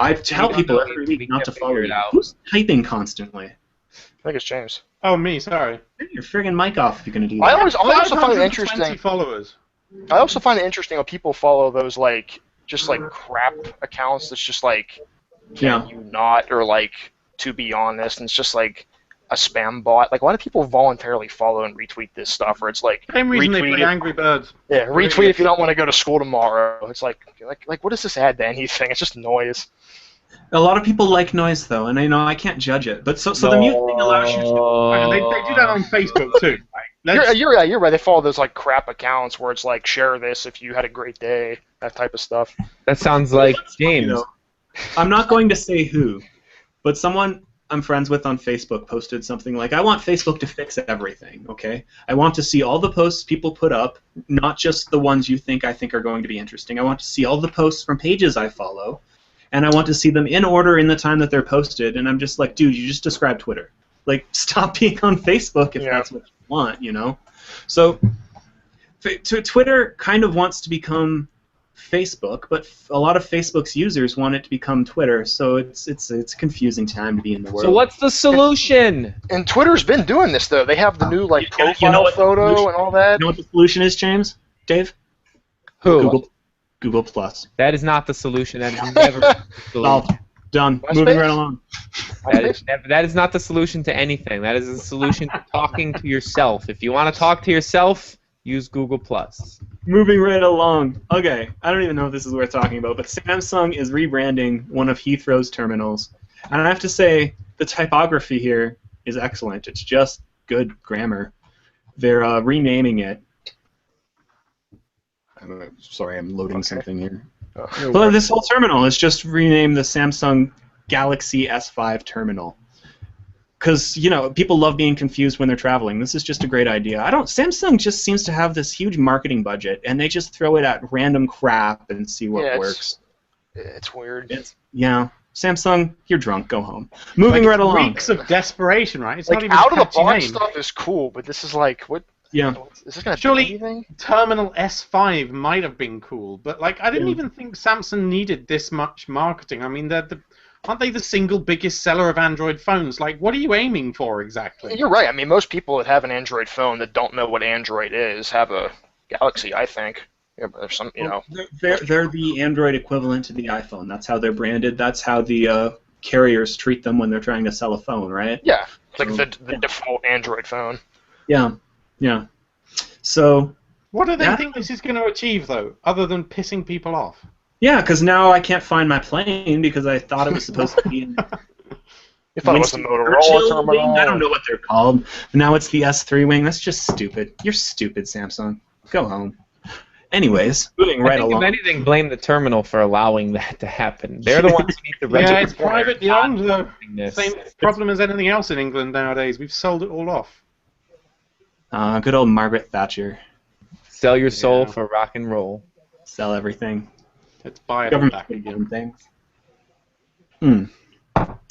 S1: I tell people every week not to follow you. Who's typing constantly?
S4: I think it's James.
S2: Oh, me, sorry.
S1: Turn your friggin' mic off if you're going to do that.
S4: I also find it interesting.
S2: Followers.
S4: I also find it interesting when people follow those, like, just, like, crap accounts that's just, like, can you not, or, like, to be honest, and it's just, like, a spam bot. Like, why do people voluntarily follow and retweet this stuff? Or it's like
S2: same reason they play Angry Birds.
S4: Yeah, retweet if you don't want to go to school tomorrow. It's like what does this add to anything? It's just noise.
S1: A lot of people like noise though, and I know I can't judge it. But so the mute thing allows you to.
S2: They do that on Facebook too.
S4: You're right. They follow those like crap accounts where it's like share this if you had a great day, that type of stuff.
S3: That sounds like James.
S1: I'm not going to say who, but someone I'm friends with on Facebook posted something like, I want Facebook to fix everything, okay? I want to see all the posts people put up, not just the ones you think I think are going to be interesting. I want to see all the posts from pages I follow, and I want to see them in order in the time that they're posted, and I'm just like, dude, you just described Twitter. Like, stop being on Facebook if that's what you want, you know? So, Twitter kind of wants to become Facebook, but a lot of Facebook's users want it to become Twitter, so it's a confusing time to be in the world.
S3: So what's the solution?
S4: And Twitter's been doing this though. They have the new like profile photo and all that.
S1: You know what the solution is, James? Dave?
S3: Who?
S1: Google Plus.
S3: That is not the solution. That is never the solution.
S1: Done. Moving right along.
S3: That is not the solution to anything. That is the solution to talking to yourself. If you want to talk to yourself, use Google Plus.
S1: Moving right along. Okay, I don't even know if this is worth talking about, but Samsung is rebranding one of Heathrow's terminals. And I have to say, the typography here is excellent. It's just good grammar. They're renaming it. Sorry, I'm loading something here. But this whole terminal is just renamed the Samsung Galaxy S5 terminal. Because, you know, people love being confused when they're traveling. This is just a great idea. Samsung just seems to have this huge marketing budget, and they just throw it at random crap and see what works.
S4: It's weird.
S1: Samsung, you're drunk. Go home. Moving right along.
S2: Weeks of desperation, right? It's
S4: like,
S2: not even
S4: out of the box
S2: name.
S4: stuff is cool, but this is like, what?
S1: Yeah.
S4: Is this going to
S2: Surely
S4: do anything?
S2: Terminal S5 might have been cool, but like I didn't even think Samsung needed this much marketing. I mean, aren't they the single biggest seller of Android phones? Like, what are you aiming for exactly?
S4: You're right. I mean, most people that have an Android phone that don't know what Android is have a Galaxy, I think. Yeah, but there's some, you know.
S1: They're the Android equivalent to the iPhone. That's how they're branded. That's how the carriers treat them when they're trying to sell a phone, right?
S4: Yeah, it's like the default Android phone.
S1: Yeah, yeah. So.
S2: What do they think this is going to achieve, though, other than pissing people off?
S1: Yeah, because now I can't find my plane because I thought it was supposed to be in
S4: You thought it was the Motorola terminal?
S1: Wing? I don't know what they're called. Now it's the S3 wing. That's just stupid. You're stupid, Samsung. Go home. Anyways, moving right along.
S3: If anything, blame the terminal for allowing that to happen. They're the ones who need to register.
S2: Yeah, it's privately owned, though. Same problem as anything else in England nowadays. We've sold it all off.
S1: Good old Margaret Thatcher.
S3: Sell your soul for rock and roll.
S1: Sell everything.
S2: Let's buy it
S1: Government
S2: back.
S1: Things.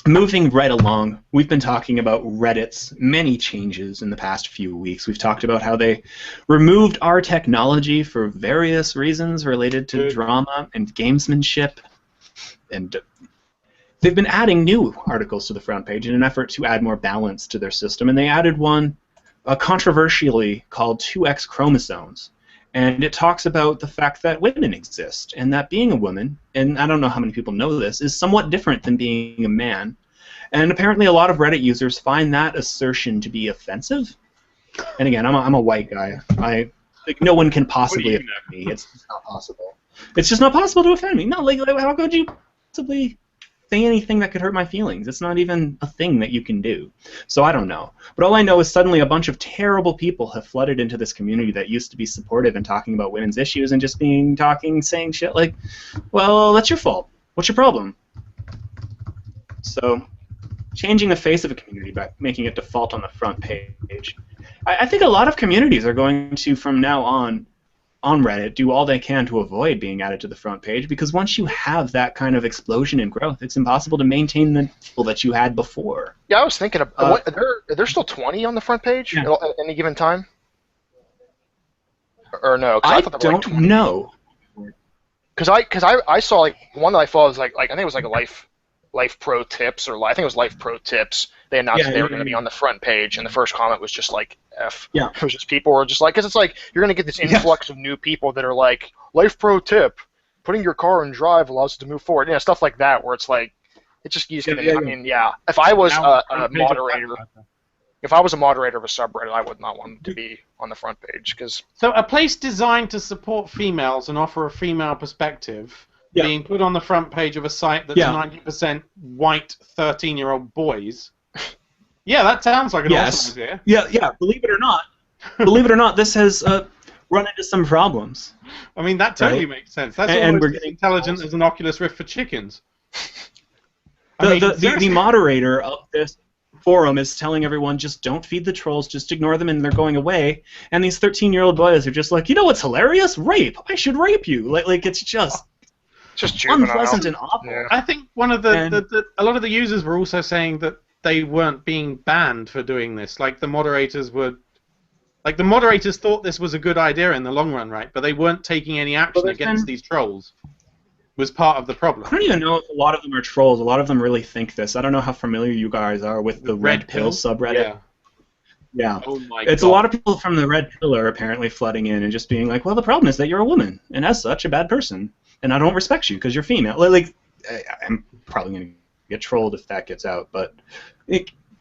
S1: Moving right along, we've been talking about Reddit's many changes in the past few weeks. We've talked about how they removed our technology for various reasons related to drama and gamesmanship. And they've been adding new articles to the front page in an effort to add more balance to their system. And they added one controversially called 2X chromosomes. And it talks about the fact that women exist, and that being a woman, and I don't know how many people know this, is somewhat different than being a man. And apparently a lot of Reddit users find that assertion to be offensive. And again, I'm a white guy. No one can possibly offend me. It's just not possible. It's just not possible to offend me. No, like how could you possibly say anything that could hurt my feelings? It's not even a thing that you can do. So I don't know. But all I know is suddenly a bunch of terrible people have flooded into this community that used to be supportive and talking about women's issues and just saying shit like, well, that's your fault. What's your problem? So changing the face of a community by making it default on the front page. I think a lot of communities are going to, from now on Reddit, do all they can to avoid being added to the front page, because once you have that kind of explosion in growth, it's impossible to maintain the people that you had before.
S4: Yeah, I was thinking, there's still 20 on the front page at any given time? Or no?
S1: I don't know.
S4: Because I saw like one that I followed was like I think it was like a Life Pro Tips, or I think it was Life Pro Tips. They announced they were going to be on the front page, and the first comment was just like F.
S1: Yeah.
S4: It was just people were just like, because it's like you're going to get this influx of new people that are like, Life Pro Tip, putting your car in drive allows you to move forward. Stuff like that, where it's like, it just, you just I mean, if I was a moderator. If I was a moderator of a subreddit, I would not want it to be on the front page, because.
S2: So a place designed to support females and offer a female perspective being put on the front page of a site that's 90% white 13-year-old boys. Yeah, that sounds like an awesome idea.
S1: Yeah. Believe it or not, this has run into some problems.
S2: I mean, that totally makes sense. That's almost as intelligent as an Oculus Rift for chickens.
S1: The moderator of this forum is telling everyone, just don't feed the trolls, just ignore them and they're going away. And these 13-year-old boys are just like, you know what's hilarious? Rape. I should rape you. Like it's just unpleasant and awful.
S2: Yeah. I think one of a lot of the users were also saying that they weren't being banned for doing this. Like the moderators thought this was a good idea in the long run, right? But they weren't taking any action against these trolls. Was part of the problem.
S1: I don't even know if a lot of them are trolls. A lot of them really think this. I don't know how familiar you guys are with the Red Pill subreddit. Yeah. Oh my God. It's a lot of people from the Red Pill are apparently flooding in and just being like, well, the problem is that you're a woman, and as such, a bad person, and I don't respect you because you're female. Like, I'm probably going to get trolled if that gets out, but...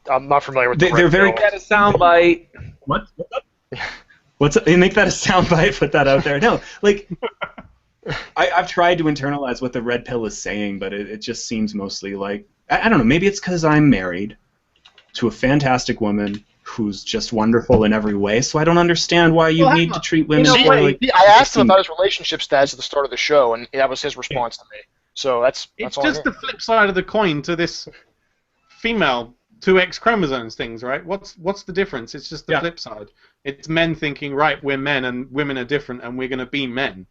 S4: I'm not familiar with
S1: they're very...
S3: Got a soundbite.
S1: What? What's up? They make that a soundbite, put that out there. No, like... I've tried to internalize what the Red Pill is saying, but it just seems mostly like... I don't know, maybe it's because I'm married to a fantastic woman who's just wonderful in every way, so I don't understand why you need to treat women...
S4: I asked him about his relationship status at the start of the show, and that was his response to me. So that's
S2: it's just the flip side of the coin to this female 2X chromosomes things, right? What's the difference? It's just the flip side. It's men thinking, right, we're men and women are different and we're going to be men.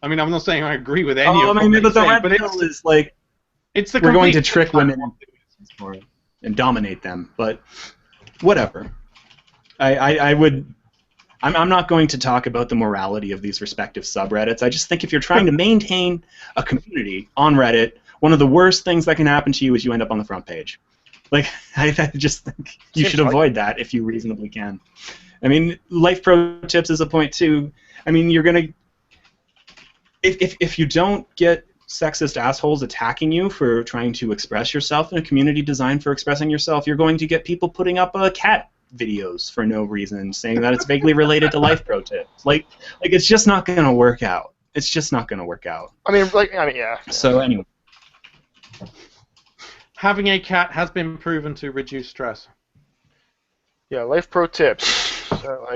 S2: I mean, I'm not saying I agree with any of them.
S1: But the Red Pill is like, we're going to trick women and dominate them, but whatever. I'm not going to talk about the morality of these respective subreddits. I just think if you're trying to maintain a community on Reddit, one of the worst things that can happen to you is you end up on the front page. Like, I just think you should avoid that if you reasonably can. I mean, Life Pro Tips is a point too. I mean, you're going to... If you don't get sexist assholes attacking you for trying to express yourself in a community designed for expressing yourself, you're going to get people putting up cat videos for no reason, saying that it's vaguely related to Life Pro Tips. Like it's just not going to work out. It's just not going to work out.
S4: I mean, yeah.
S1: So anyway,
S2: having a cat has been proven to reduce stress.
S4: Yeah, Life Pro Tips. So,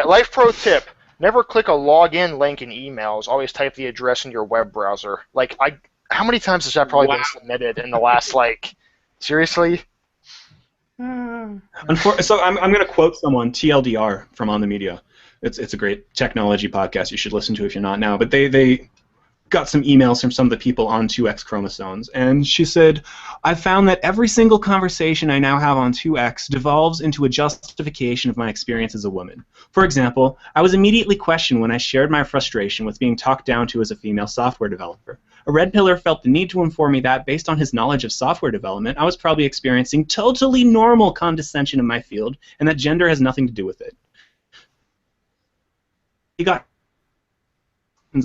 S4: Life Pro Tip. Never click a login link in emails. Always type the address in your web browser. Like, how many times has that probably been submitted in the last, seriously?
S1: So I'm going to quote someone, TLDR, from On the Media. It's a great technology podcast you should listen to if you're not now. But they got some emails from some of the people on 2X chromosomes, and she said, I found that every single conversation I now have on 2X devolves into a justification of my experience as a woman. For example, I was immediately questioned when I shared my frustration with being talked down to as a female software developer. A red pillar felt the need to inform me that, based on his knowledge of software development, I was probably experiencing totally normal condescension in my field, and that gender has nothing to do with it. He got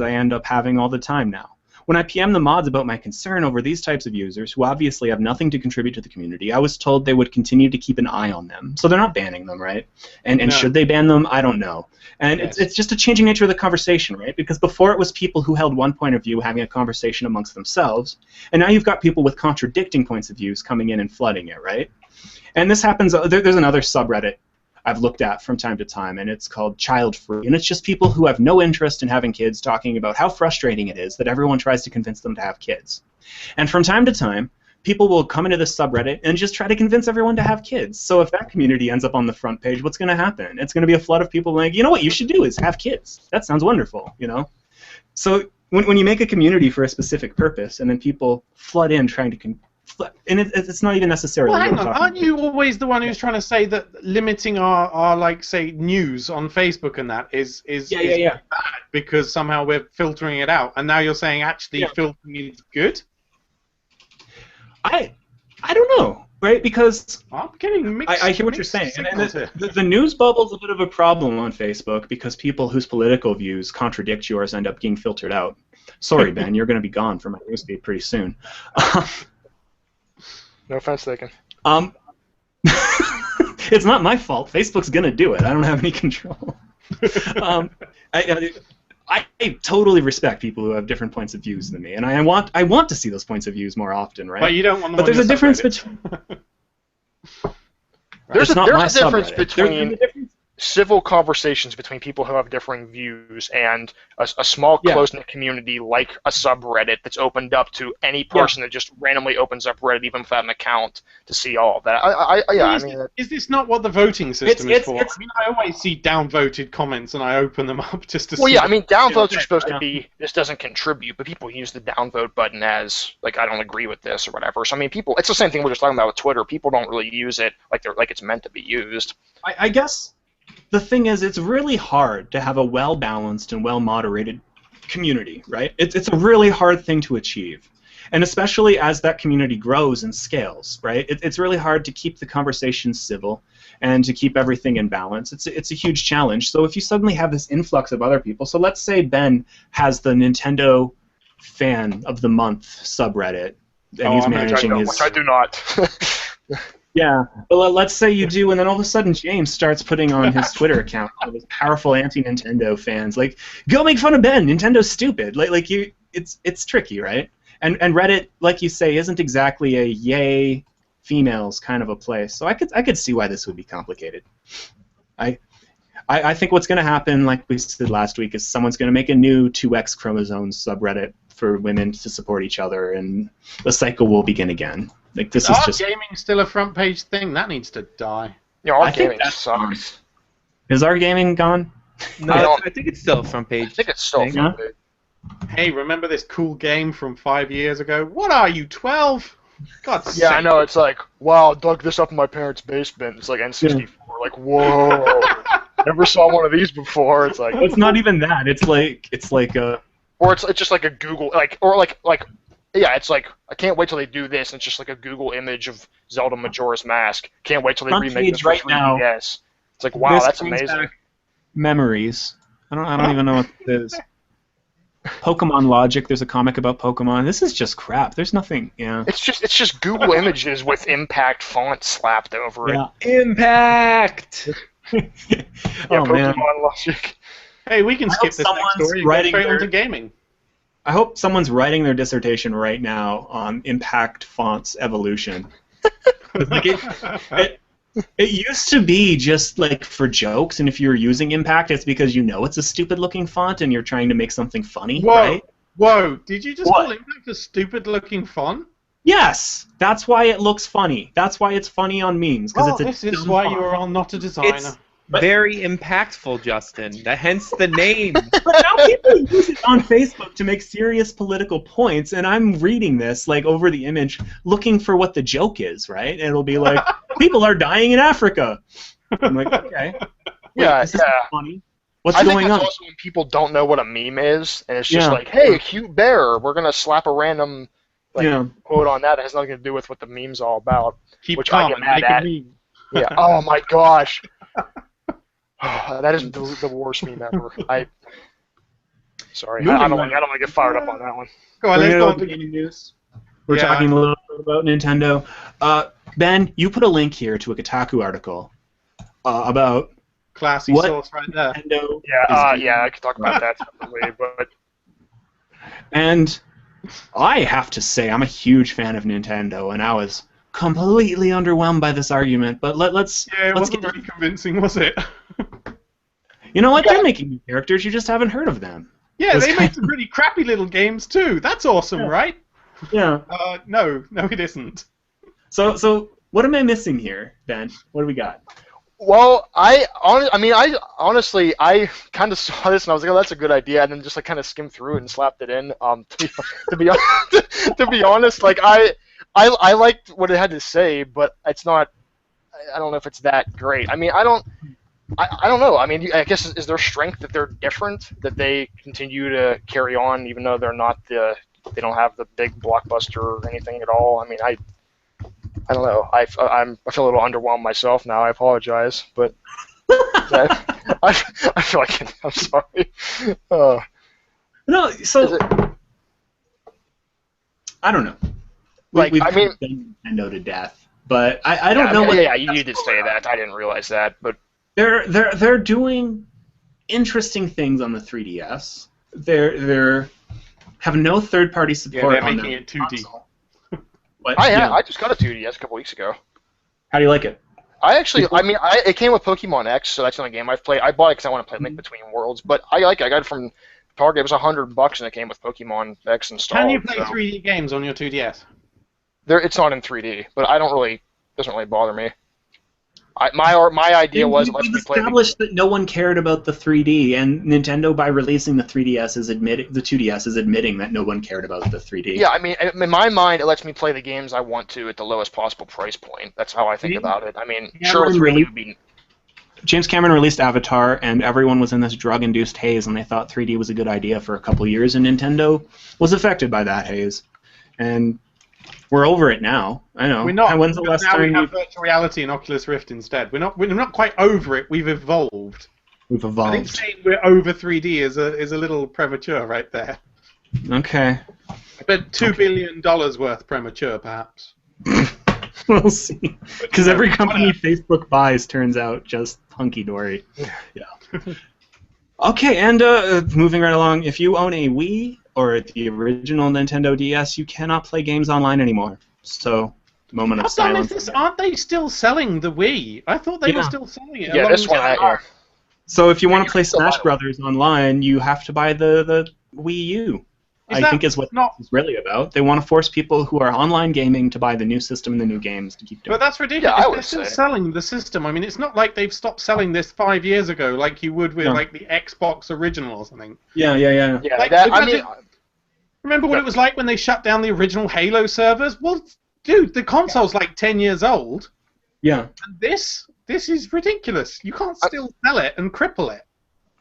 S1: I end up having all the time now. When I PM the mods about my concern over these types of users, who obviously have nothing to contribute to the community, I was told they would continue to keep an eye on them. So they're not banning them, right? And should they ban them? I don't know. And it's just a changing nature of the conversation, right? Because before it was people who held one point of view having a conversation amongst themselves, and now you've got people with contradicting points of views coming in and flooding it, right? And this happens, there's another subreddit I've looked at from time to time, and it's called Child Free, and it's just people who have no interest in having kids talking about how frustrating it is that everyone tries to convince them to have kids. And from time to time, people will come into this subreddit and just try to convince everyone to have kids. So if that community ends up on the front page, what's going to happen? It's going to be a flood of people like, you know what you should do is have kids. That sounds wonderful, you know? So when you make a community for a specific purpose and then people flood in trying to and it's not even necessarily.
S2: Well, hang on. Aren't you always the one who's trying to say that limiting our like, say, news on Facebook and that is bad because somehow we're filtering it out, and now you're saying actually filtering is good?
S1: I don't know, right? Because
S2: I'm getting mixed.
S1: I hear what you're saying, and the news bubble's a bit of a problem on Facebook because people whose political views contradict yours end up getting filtered out. Sorry, Ben, you're going to be gone from my newsfeed pretty soon.
S4: No offense taken.
S1: It's not my fault. Facebook's gonna do it. I don't have any control. I totally respect people who have different points of views than me, and I want to see those points of views more often, right?
S2: But you don't want them.
S1: But there's a difference between.
S4: There's a difference between civil conversations between people who have differing views and a small close-knit community like a subreddit that's opened up to any person that just randomly opens up Reddit even without an account to see all of that.
S2: Is this not what the voting system is for? I mean, I always see downvoted comments and I open them up just to see.
S4: Well, yeah, I mean, downvotes are supposed to be, this doesn't contribute, but people use the downvote button as, like, I don't agree with this or whatever. So, I mean, people, it's the same thing we're just talking about with Twitter. People don't really use it like it's meant to be used.
S1: I guess the thing is, it's really hard to have a well-balanced and well-moderated community, right? It's a really hard thing to achieve. And especially as that community grows and scales, right? It's really hard to keep the conversation civil and to keep everything in balance. It's a huge challenge. So if you suddenly have this influx of other people, so let's say Ben has the Nintendo Fan of the Month subreddit, and he's managing his...
S4: Which I do not.
S1: Yeah, but let's say you do, and then all of a sudden James starts putting on his Twitter account all those powerful anti-Nintendo fans, like, go make fun of Ben, Nintendo's stupid. It's tricky, right? And Reddit, like you say, isn't exactly a yay females kind of a place. So I could see why this would be complicated. I think what's going to happen, like we said last week, is someone's going to make a new 2X chromosomes subreddit for women to support each other, and the cycle will begin again. Like, this is just...
S2: gaming still a front page thing? That needs to die.
S4: Yeah, our gaming sucks.
S1: Is our gaming gone?
S3: No, I think it's still a front page.
S4: I think it's still front page.
S2: Hey, remember this cool game from 5 years ago? What are you, 12? God's sake.
S4: Yeah, I know. It's like, wow, dug this up in my parents' basement. It's like N64. Yeah. Like, whoa. Never saw one of these before. It's like...
S1: It's not even that. It's like a...
S4: Or it's just like a Google... Yeah, it's like, I can't wait till they do this, and it's just like a Google image of Zelda Majora's Mask. Can't wait till they remake this right now. Yes. It's like, wow, that's amazing.
S1: Memories. I don't even know what it is. Pokemon Logic, there's a comic about Pokemon. This is just crap. There's nothing,
S4: It's just Google images with Impact font slapped over it.
S3: Impact!
S4: Pokemon Logic.
S2: Hey, we can skip this next story and go straight into gaming.
S1: I hope someone's writing their dissertation right now on Impact Font's evolution. It used to be just like for jokes, and if you're using Impact, it's because you know it's a stupid-looking font and you're trying to make something funny, right?
S2: Whoa! Did you just call Impact a stupid-looking font?
S1: Yes, that's why it looks funny. That's why it's funny on memes, because
S2: this is why you are not a designer.
S3: It's very impactful, Justin. Hence the name.
S1: But now people use it on Facebook to make serious political points, and I'm reading this like over the image, looking for what the joke is, right? And it'll be like, people are dying in Africa. I'm like, okay. This is funny. What's going on?
S4: I think that's also when people don't know what a meme is, and it's just like, hey, a cute bear. We're gonna slap a random quote on that. That has nothing to do with what the meme's all about.
S2: Which I get mad at.
S4: Yeah. Oh my gosh. That is the worst meme ever. Sorry, I don't want to get fired up on that one.
S2: Go on, let's go on to
S1: gaming news. We're talking a little bit about Nintendo. Ben, you put a link here to a Kotaku article about
S2: classy sauce right there.
S1: Nintendo
S4: I could talk about that separately, but
S1: and I have to say I'm a huge fan of Nintendo, and I was completely underwhelmed by this argument. But let's
S2: it wasn't very convincing, was it?
S1: You know what? They're making new characters. You just haven't heard of them.
S2: Yeah, they make some pretty crappy little games too. That's awesome, right?
S1: Yeah.
S2: No, it isn't.
S1: So what am I missing here, Ben? What do we got?
S4: Well, I honestly, I kind of saw this and I was like, oh, that's a good idea, and then just like kind of skimmed through it and slapped it in. To be to be honest, like I liked what it had to say, but it's not. I don't know if it's that great. I mean, I don't know. I mean, I guess is there strength that they're different, that they continue to carry on even though they're not they don't have the big blockbuster or anything at all. I mean, I don't know. I feel a little underwhelmed myself now. I apologize, but I feel like I'm sorry.
S1: No, so I don't know. We've done Nintendo to death, but I don't know.
S4: Yeah, you did say that. I didn't realize that, but
S1: they're doing interesting things on the 3DS. They're have no third-party support.
S2: Yeah, they're making it 2D.
S4: I just got a 2DS a couple weeks ago.
S1: How do you like it?
S4: It came with Pokemon X, so that's the only game I've played. I bought it because I want to play Link Between Worlds, but I like it. I got it from Target. It was $100, and it came with Pokemon X installed.
S2: Can you play 3D games on your 2DS?
S4: It's not in 3D, but it doesn't really bother me. My idea was let's
S1: we've established that no one cared about the 3D, and Nintendo by releasing the 3DS is the 2DS is admitting that no one cared about the 3D.
S4: Yeah, I mean, in my mind, it lets me play the games I want to at the lowest possible price point. That's how I think about it. I mean, sure, 3D would be.
S1: James Cameron released Avatar, and everyone was in this drug-induced haze, and they thought 3D was a good idea for a couple of years, and Nintendo was affected by that haze, and we're over it now. I know.
S2: We're not.
S1: When's the last
S2: now
S1: time
S2: we have virtual reality and Oculus Rift instead. We're not quite over it. We've evolved.
S1: We've evolved.
S2: I think saying we're over 3D is a little premature right there.
S1: Okay.
S2: But $2 billion worth premature, perhaps.
S1: We'll see. Because every company Facebook buys turns out just hunky-dory. Yeah. Okay, and moving right along, if you own a Wii or the original Nintendo DS, you cannot play games online anymore. So, moment of silence.
S2: Aren't they still selling the Wii? I thought they were still selling it.
S4: Yeah, this one.
S1: So if you want to play Smash Brothers online, you have to buy the Wii U. I think is what it's really about. They want to force people who are online gaming to buy the new system and the new games to keep doing.
S2: But that's ridiculous. Yeah, they're still selling the system. I mean, it's not like they've stopped selling this 5 years ago, like you would with like the Xbox original or something.
S1: Yeah.
S2: Remember what it was like when they shut down the original Halo servers? Well, dude, the console's like 10 years old.
S1: Yeah.
S2: And this is ridiculous. You can't still sell it and cripple it.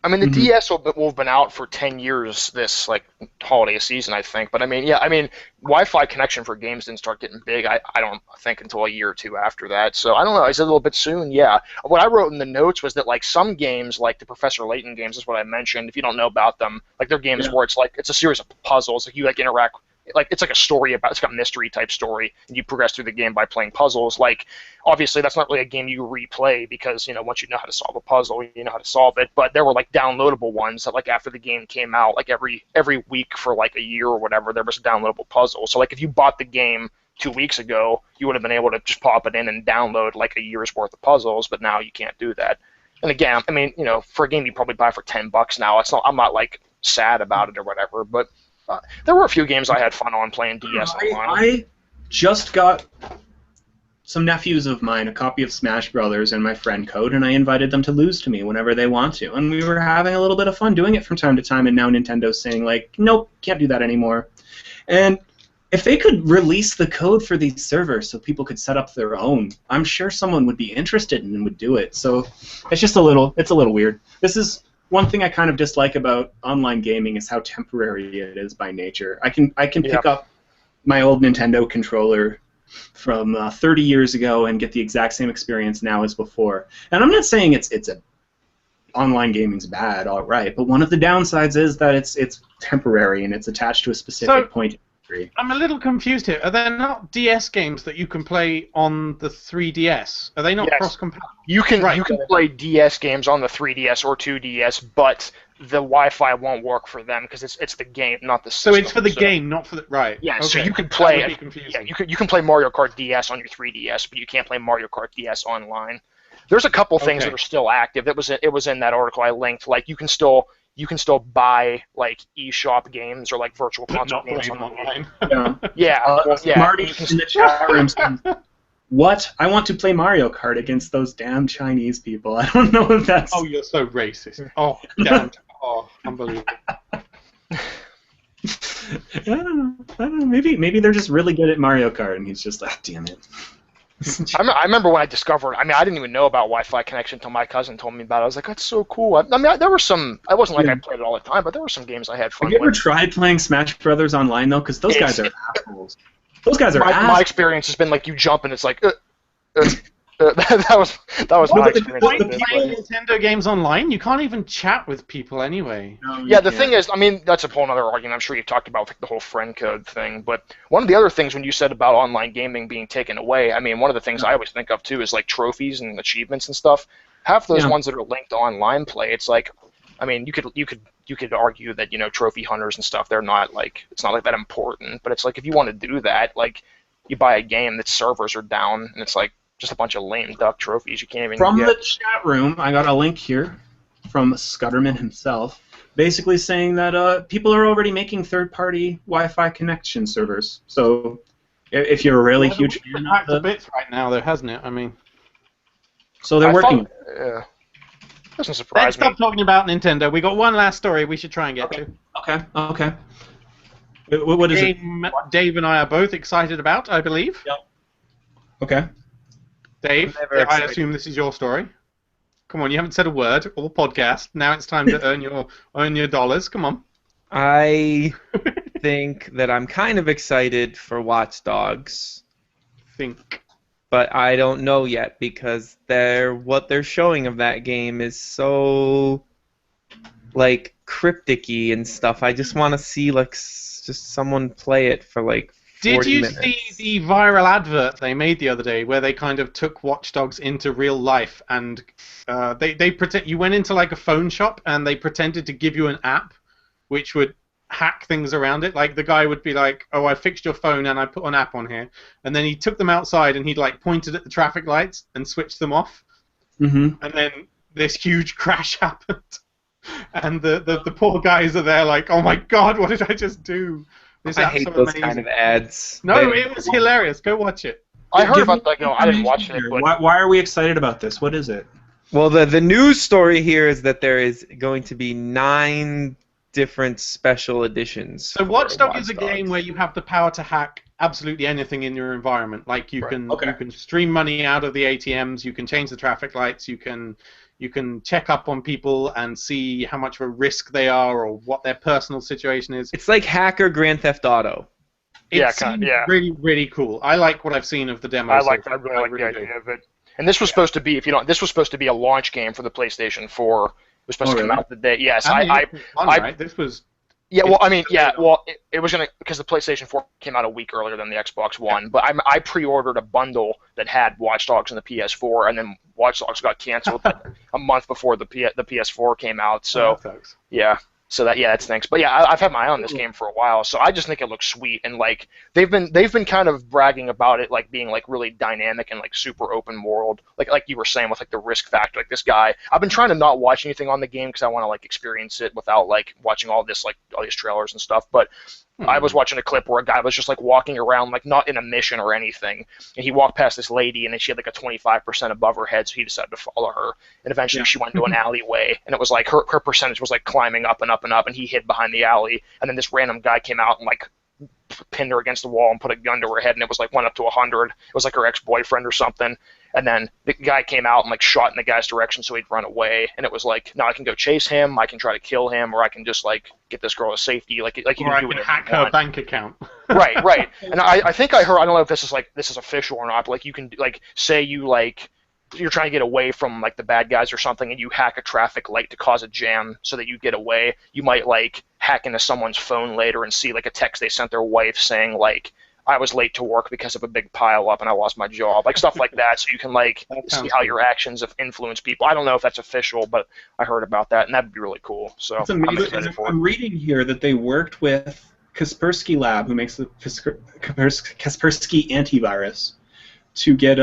S4: I mean, the DS will have been out for 10 years this holiday season, I think. But I mean, Wi-Fi connection for games didn't start getting big. I don't think until a year or two after that. So I don't know. Is it a little bit soon? Yeah. What I wrote in the notes was that some games, like the Professor Layton games, is what I mentioned. If you don't know about them, they're games where it's a series of puzzles. You interact. It's like a story it's like a mystery type story, and you progress through the game by playing puzzles. Obviously, that's not really a game you replay because once you know how to solve a puzzle, you know how to solve it. But there were downloadable ones that after the game came out, every week for a year or whatever, there was a downloadable puzzle. So if you bought the game 2 weeks ago, you would have been able to just pop it in and download a year's worth of puzzles. But now you can't do that. And again, I mean, for a game you probably buy for $10 now, I'm not sad about it or whatever, but. There were a few games I had fun on playing DS online.
S1: I just got some nephews of mine a copy of Smash Brothers and my friend code, and I invited them to lose to me whenever they want to. And we were having a little bit of fun doing it from time to time, and now Nintendo's saying, nope, can't do that anymore. And if they could release the code for these servers so people could set up their own, I'm sure someone would be interested and would do it. So it's just a little weird. This is... One thing I kind of dislike about online gaming is how temporary it is by nature. I can pick up my old Nintendo controller from 30 years ago and get the exact same experience now as before. And I'm not saying online gaming's bad, all right, but one of the downsides is that it's temporary and it's attached to a specific point in history.
S2: I'm a little confused here. Are there not DS games that you can play on the 3DS? Are they not cross-compatible?
S4: You can play DS games on the 3DS or 2DS, but the Wi-Fi won't work for them because it's the game, not the system.
S2: So it's for the game, not for the right.
S4: Yeah.
S2: Okay.
S4: So you can play. You can play Mario Kart DS on your 3DS, but you can't play Mario Kart DS online. There's a couple things that are still active. It was in that article I linked. You can still you can still buy like eShop games or like virtual console games
S2: online.
S4: Yeah,
S1: Marty in the chat room says, "What? I want to play Mario Kart against those damn Chinese people." I don't know if that's.
S2: Oh, you're so racist. Oh, damn. Oh, unbelievable.
S1: I don't know. Maybe they're just really good at Mario Kart, and he's just like, damn it.
S4: I remember when I discovered. I mean, I didn't even know about Wi-Fi connection until my cousin told me about it. I was like, that's so cool. I mean, there were some. I wasn't like I played it all the time, but there were some games I had fun
S1: with. Have you ever
S4: with.
S1: tried playing Smash Brothers online though? Because those guys are assholes. Those guys are assholes.
S4: My experience has been like you jump and it's like. That was my experience.
S2: Playing Nintendo games online, you can't even chat with people anyway.
S1: No,
S4: yeah, the thing is, I mean, that's a whole other argument. I'm sure you've talked about like, the whole friend code thing. But one of the other things when you said about online gaming being taken away, I mean, one of the things I always think of too is like trophies and achievements and stuff. Half those ones that are linked to online play, it's like, I mean, you could argue that trophy hunters and stuff, they're not like it's not like that important. But it's like if you want to do that, like you buy a game that servers are down and it's like. Just a bunch of lame duck trophies you can't even
S1: From
S4: get.
S1: the chat room, I got a link here from Scudderman himself, basically saying that people are already making third-party Wi-Fi connection servers. So if you're a really huge fan
S2: of the bits right now, though, hasn't it? I mean,
S1: so they're working.
S4: Doesn't surprise
S2: Let's stop talking about Nintendo. We got one last story we should try and get to.
S1: Okay. What is it?
S2: Dave and I are both excited about, I believe.
S1: Yep. Okay.
S2: Dave, I assume this is your story. Come on, you haven't said a word all podcast. Now it's time to earn your dollars. Come on.
S3: I think that I'm kind of excited for Watch Dogs. But I don't know yet because what they're showing of that game is so like cryptic-y and stuff. I just want to see like just someone play it for like 40
S2: Did you
S3: minutes.
S2: see the viral advert they made the other day where they kind of took Watch Dogs into real life and you went into like a phone shop and they pretended to give you an app which would hack things around it. Like the guy would be like, "Oh, I fixed your phone and I put an app on here," and then he took them outside and he'd like pointed at the traffic lights and switched them off. And then this huge crash happened, and the poor guys are there like, "Oh my God, what did I just do?"
S3: I hate those kind of ads.
S2: No, it was hilarious. Go watch it.
S4: I heard about that. No, I didn't watch it. But...
S1: Why are we excited about this? What is it?
S3: Well, the news story here is that there is going to be 9 different special editions.
S2: So Watch Dogs is a game where you have the power to hack absolutely anything in your environment. Like you can stream money out of the ATMs, you can change the traffic lights, you can check up on people and see how much of a risk they are or what their personal situation is.
S3: It's like Hacker Grand Theft Auto.
S2: It seems really, really cool. I like what I've seen of the demo.
S4: I really like the idea of it. And this was supposed to be, this was supposed to be a launch game for the PlayStation 4. It was supposed to come out the day. Yes,
S2: This was.
S4: Yeah, well, I mean, yeah, well, it was gonna because the PlayStation 4 came out a week earlier than the Xbox One. But I pre-ordered a bundle that had Watch Dogs and the PS4, and then Watch Dogs got canceled a month before the PS4 came out. So yeah. So that stinks. But yeah, I've had my eye on this game for a while, so I just think it looks sweet. And like they've been kind of bragging about it, like being like really dynamic and like super open world, like you were saying with like the risk factor. Like this guy, I've been trying to not watch anything on the game because I want to like experience it without like watching all these trailers and stuff. But I was watching a clip where a guy was just like walking around, like not in a mission or anything, and he walked past this lady, and then she had like a 25% above her head, so he decided to follow her. And eventually she went into an alleyway, and it was like her percentage was like climbing up and up and up, and he hid behind the alley. And then this random guy came out and like pinned her against the wall and put a gun to her head, and it was like went up to 100. It was like her ex-boyfriend or something. And then the guy came out and like shot in the guy's direction so he'd run away. And it was like, now I can go chase him, I can try to kill him, or I can just like get this girl to safety. Like you can do it.
S2: Hack her bank account.
S4: right. And I think I heard, I don't know if this is official or not, but like you can like say you're trying to get away from like the bad guys or something, and you hack a traffic light to cause a jam so that you get away. You might like hack into someone's phone later and see like a text they sent their wife saying like, I was late to work because of a big pile up and I lost my job, like stuff like that. So you can like see how your actions have influenced people. I don't know if that's official, but I heard about that, and that'd be really cool. So I'm excited for it.
S1: I'm reading here that they worked with Kaspersky Lab, who makes the Kaspersky antivirus, to get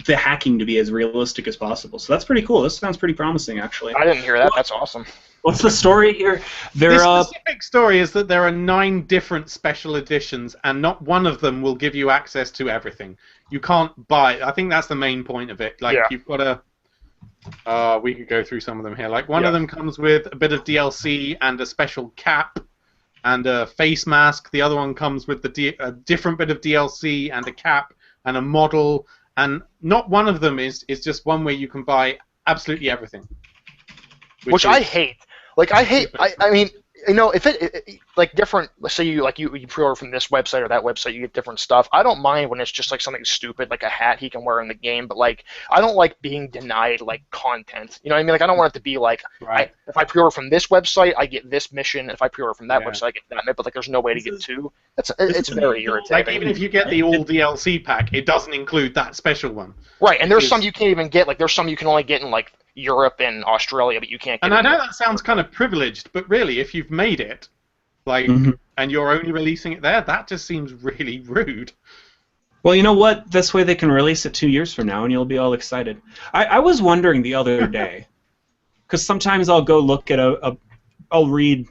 S1: the hacking to be as realistic as possible. So that's pretty cool. This sounds pretty promising, actually.
S4: I didn't hear that. That's awesome.
S1: What's the story here?
S2: The specific story is that there are 9 different special editions, and not one of them will give you access to everything. You can't buy. I think that's the main point of it. Like you've got to. We could go through some of them here. Like one of them comes with a bit of DLC and a special cap and a face mask. The other one comes with a different bit of DLC and a cap and a model. And not one of them is just one where you can buy absolutely everything.
S4: Which I hate. Like I mean, you know, if like different, let's say you pre-order from this website or that website, you get different stuff. I don't mind when it's just like something stupid, like a hat he can wear in the game. But like, I don't like being denied like content. You know what I mean? Like, I don't want it to be like, if I pre-order from this website, I get this mission. If I pre-order from that website, I get that. But like, there's no way to get two. It's very irritating.
S2: Like, even if you get the all DLC pack, it doesn't include that special one.
S4: Right, and there's some you can't even get. Like, there's some you can only get in like Europe and Australia, but you can't get.
S2: And I know that sounds kind of privileged, but really, if you've made it, like, and you're only releasing it there, that just seems really rude.
S1: Well, you know what? This way they can release it 2 years from now, and you'll be all excited. I was wondering the other day, because sometimes I'll go look at I'll read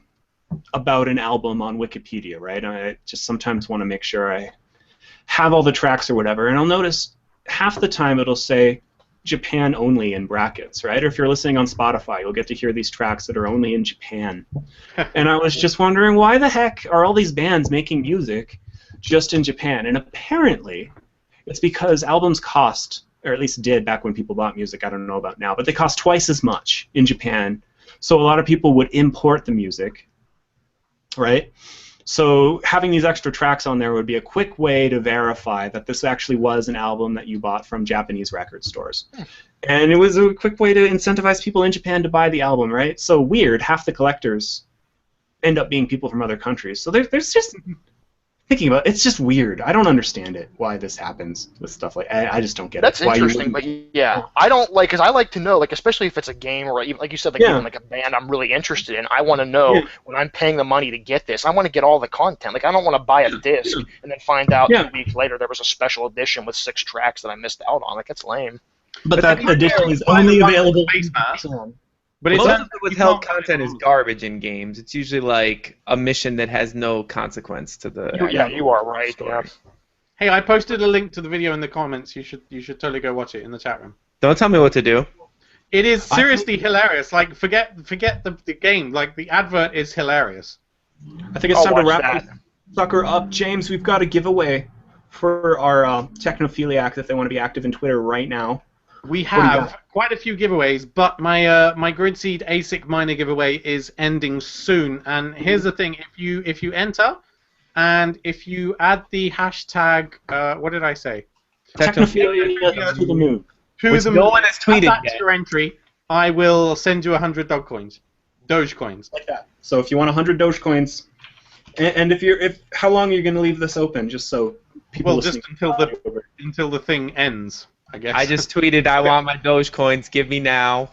S1: about an album on Wikipedia, right? I just sometimes want to make sure I have all the tracks or whatever, and I'll notice half the time it'll say Japan only in brackets, right? Or if you're listening on Spotify, you'll get to hear these tracks that are only in Japan. And I was just wondering, why the heck are all these bands making music just in Japan? And apparently, it's because albums cost, or at least did back when people bought music, I don't know about now, but they cost twice as much in Japan. So a lot of people would import the music, right? So having these extra tracks on there would be a quick way to verify that this actually was an album that you bought from Japanese record stores. And it was a quick way to incentivize people in Japan to buy the album, right? So weird, half the collectors end up being people from other countries. So there's just, thinking about it, it's just weird. I don't understand it, why this happens with stuff like I just don't get
S4: That's
S1: it.
S4: That's interesting, but yeah, I don't like, because I like to know, like, especially if it's a game or even, like you said, like even like a band I'm really interested in. I want to know when I'm paying the money to get this. I want to get all the content. Like, I don't want to buy a disc and then find out 2 weeks later there was a special edition with 6 tracks that I missed out on. Like, that's lame.
S1: But that edition is only available.
S3: But most of the withheld content is garbage in games. It's usually like a mission that has no consequence to the.
S4: Yeah, you are right. Yeah.
S2: Hey, I posted a link to the video in the comments. You should totally go watch it in the chat room.
S3: Don't tell me what to do.
S2: It is seriously hilarious. Like, forget the game. Like, the advert is hilarious.
S1: I think it's time to wrap this sucker up. James, we've got a giveaway for our Technophiliacs if they want to be active in Twitter right now.
S2: We have quite a few giveaways, but my Grid Seed ASIC miner giveaway is ending soon. And here's the thing: if you enter, and if you add the hashtag, what did I say?
S1: Technophilia to the moon.
S3: Which no one has tweeted yet.
S2: That's your entry. I will send you 100 Dogecoins.
S1: Like that. So if you want 100 Dogecoins, and if how long are you going to leave this open, just so people?
S2: Well, just until the thing ends. I guess.
S3: I just tweeted, I want my Dogecoins, give me now.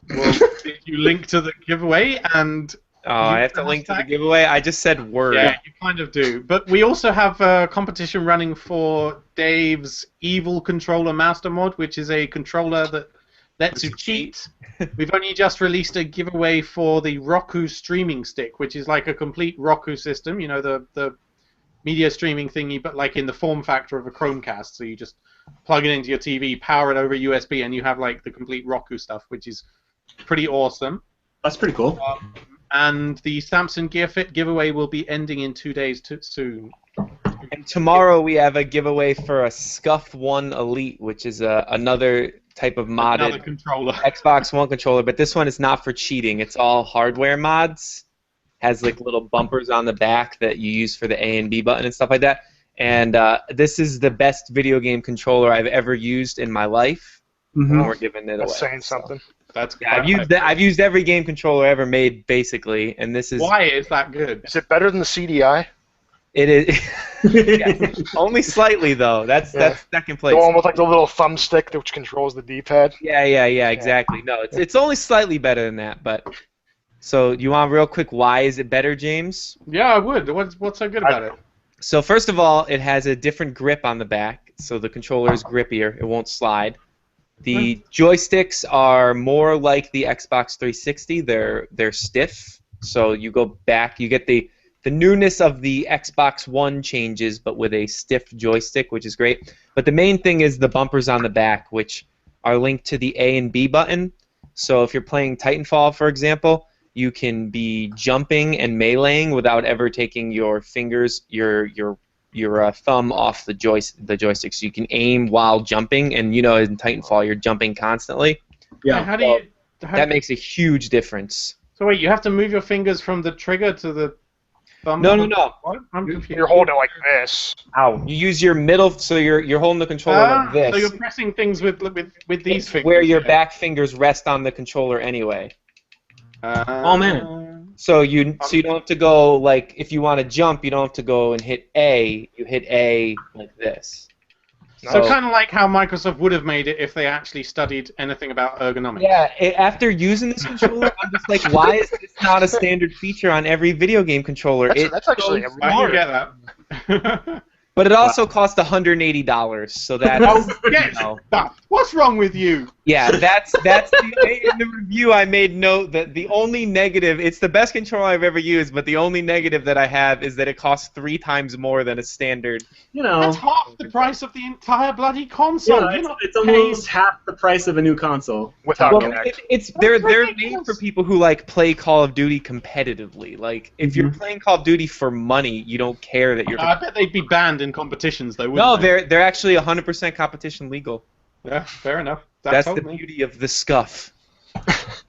S2: Well, did you link to the giveaway? And
S3: I have to link to the giveaway? I just said word.
S2: Yeah, you kind of do. But we also have a competition running for Dave's Evil Controller Master Mod, which is a controller that lets you cheat. We've only just released a giveaway for the Roku streaming stick, which is like a complete Roku system, you know, the media streaming thingy, but like in the form factor of a Chromecast, so you just plug it into your TV, power it over USB, and you have like the complete Roku stuff, which is pretty awesome.
S1: That's pretty cool.
S2: And the Samsung Gear Fit giveaway will be ending in 2 days soon.
S3: And tomorrow we have a giveaway for a Scuff One Elite, which is another type of modded
S2: controller.
S3: Xbox One controller, but this one is not for cheating. It's all hardware mods. Has like little bumpers on the back that you use for the A and B button and stuff like that. And this is the best video game controller I've ever used in my life. And we're giving it away.
S4: That's saying something.
S2: That's
S3: I've used every game controller ever made, basically, and this is.
S2: Why is that good?
S4: Is it better than the CDI?
S3: It is. Yeah, only slightly though. That's second place.
S4: The one with like the little thumbstick which controls the D-pad.
S3: Yeah, exactly. No, it's only slightly better than that, but. So, you want real quick, why is it better, James?
S2: Yeah, I would. What's so good about it?
S3: So, first of all, it has a different grip on the back. so the controller is grippier. It won't slide. The joysticks are more like the Xbox 360. They're stiff, so you go back. You get the newness of the Xbox One changes, but with a stiff joystick, which is great. But the main thing is the bumpers on the back, which are linked to the A and B button. So if you're playing Titanfall, for example, you can be jumping and meleeing without ever taking your fingers, your thumb off the joystick. So you can aim while jumping, and in Titanfall you're jumping constantly.
S2: Yeah.
S3: That makes a huge difference.
S2: So wait, you have to move your fingers from the trigger to the thumb?
S3: No.
S2: What? I'm confused.
S4: You're holding it like this.
S3: Ow. You use your middle, so you're holding the controller like this.
S2: So you're pressing things with these fingers.
S3: Where your back fingers rest on the controller anyway.
S1: Oh man.
S3: So you don't have to go, like, if you want to jump, you don't have to go and hit A. You hit A like this.
S2: So kind of like how Microsoft would have made it if they actually studied anything about ergonomics.
S3: Yeah, after using this controller, I'm just like, why is this not a standard feature on every video game controller?
S4: That's actually a
S2: I can get that.
S3: But it also cost $180, so that's...
S2: What's wrong with you?
S3: Yeah, that's in the review I made note that the only negative, it's the best controller I've ever used, but the only negative that I have is that it costs 3 times more than a standard.
S2: That's half the price of the entire bloody console.
S1: It's almost half the price of a new console.
S4: Without Kinect.
S3: They're made for people who play Call of Duty competitively. Like, if you're playing Call of Duty for money, you don't care that you're...
S2: I bet they'd be banned in competitions, though, wouldn't
S3: No,
S2: they?
S3: they're actually 100% competition legal.
S2: Yeah, fair enough.
S3: That's the beauty of the scuff.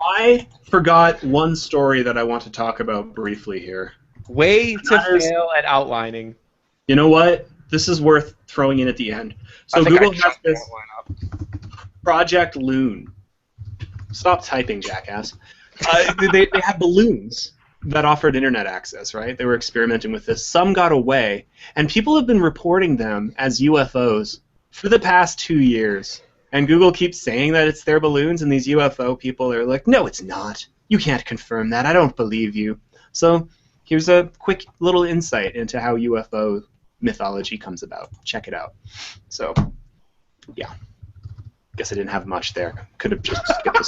S1: I forgot one story that I want to talk about briefly here.
S3: Way to fail at outlining.
S1: You know what? This is worth throwing in at the end. So Google has this Project Loon. Stop typing, jackass. They have balloons that offered internet access, right? They were experimenting with this. Some got away, and people have been reporting them as UFOs for the past 2 years. And Google keeps saying that it's their balloons, and these UFO people are like, no, it's not. You can't confirm that. I don't believe you. So here's a quick little insight into how UFO mythology comes about. Check it out. So, yeah. Guess I didn't have much there. Could have just skipped the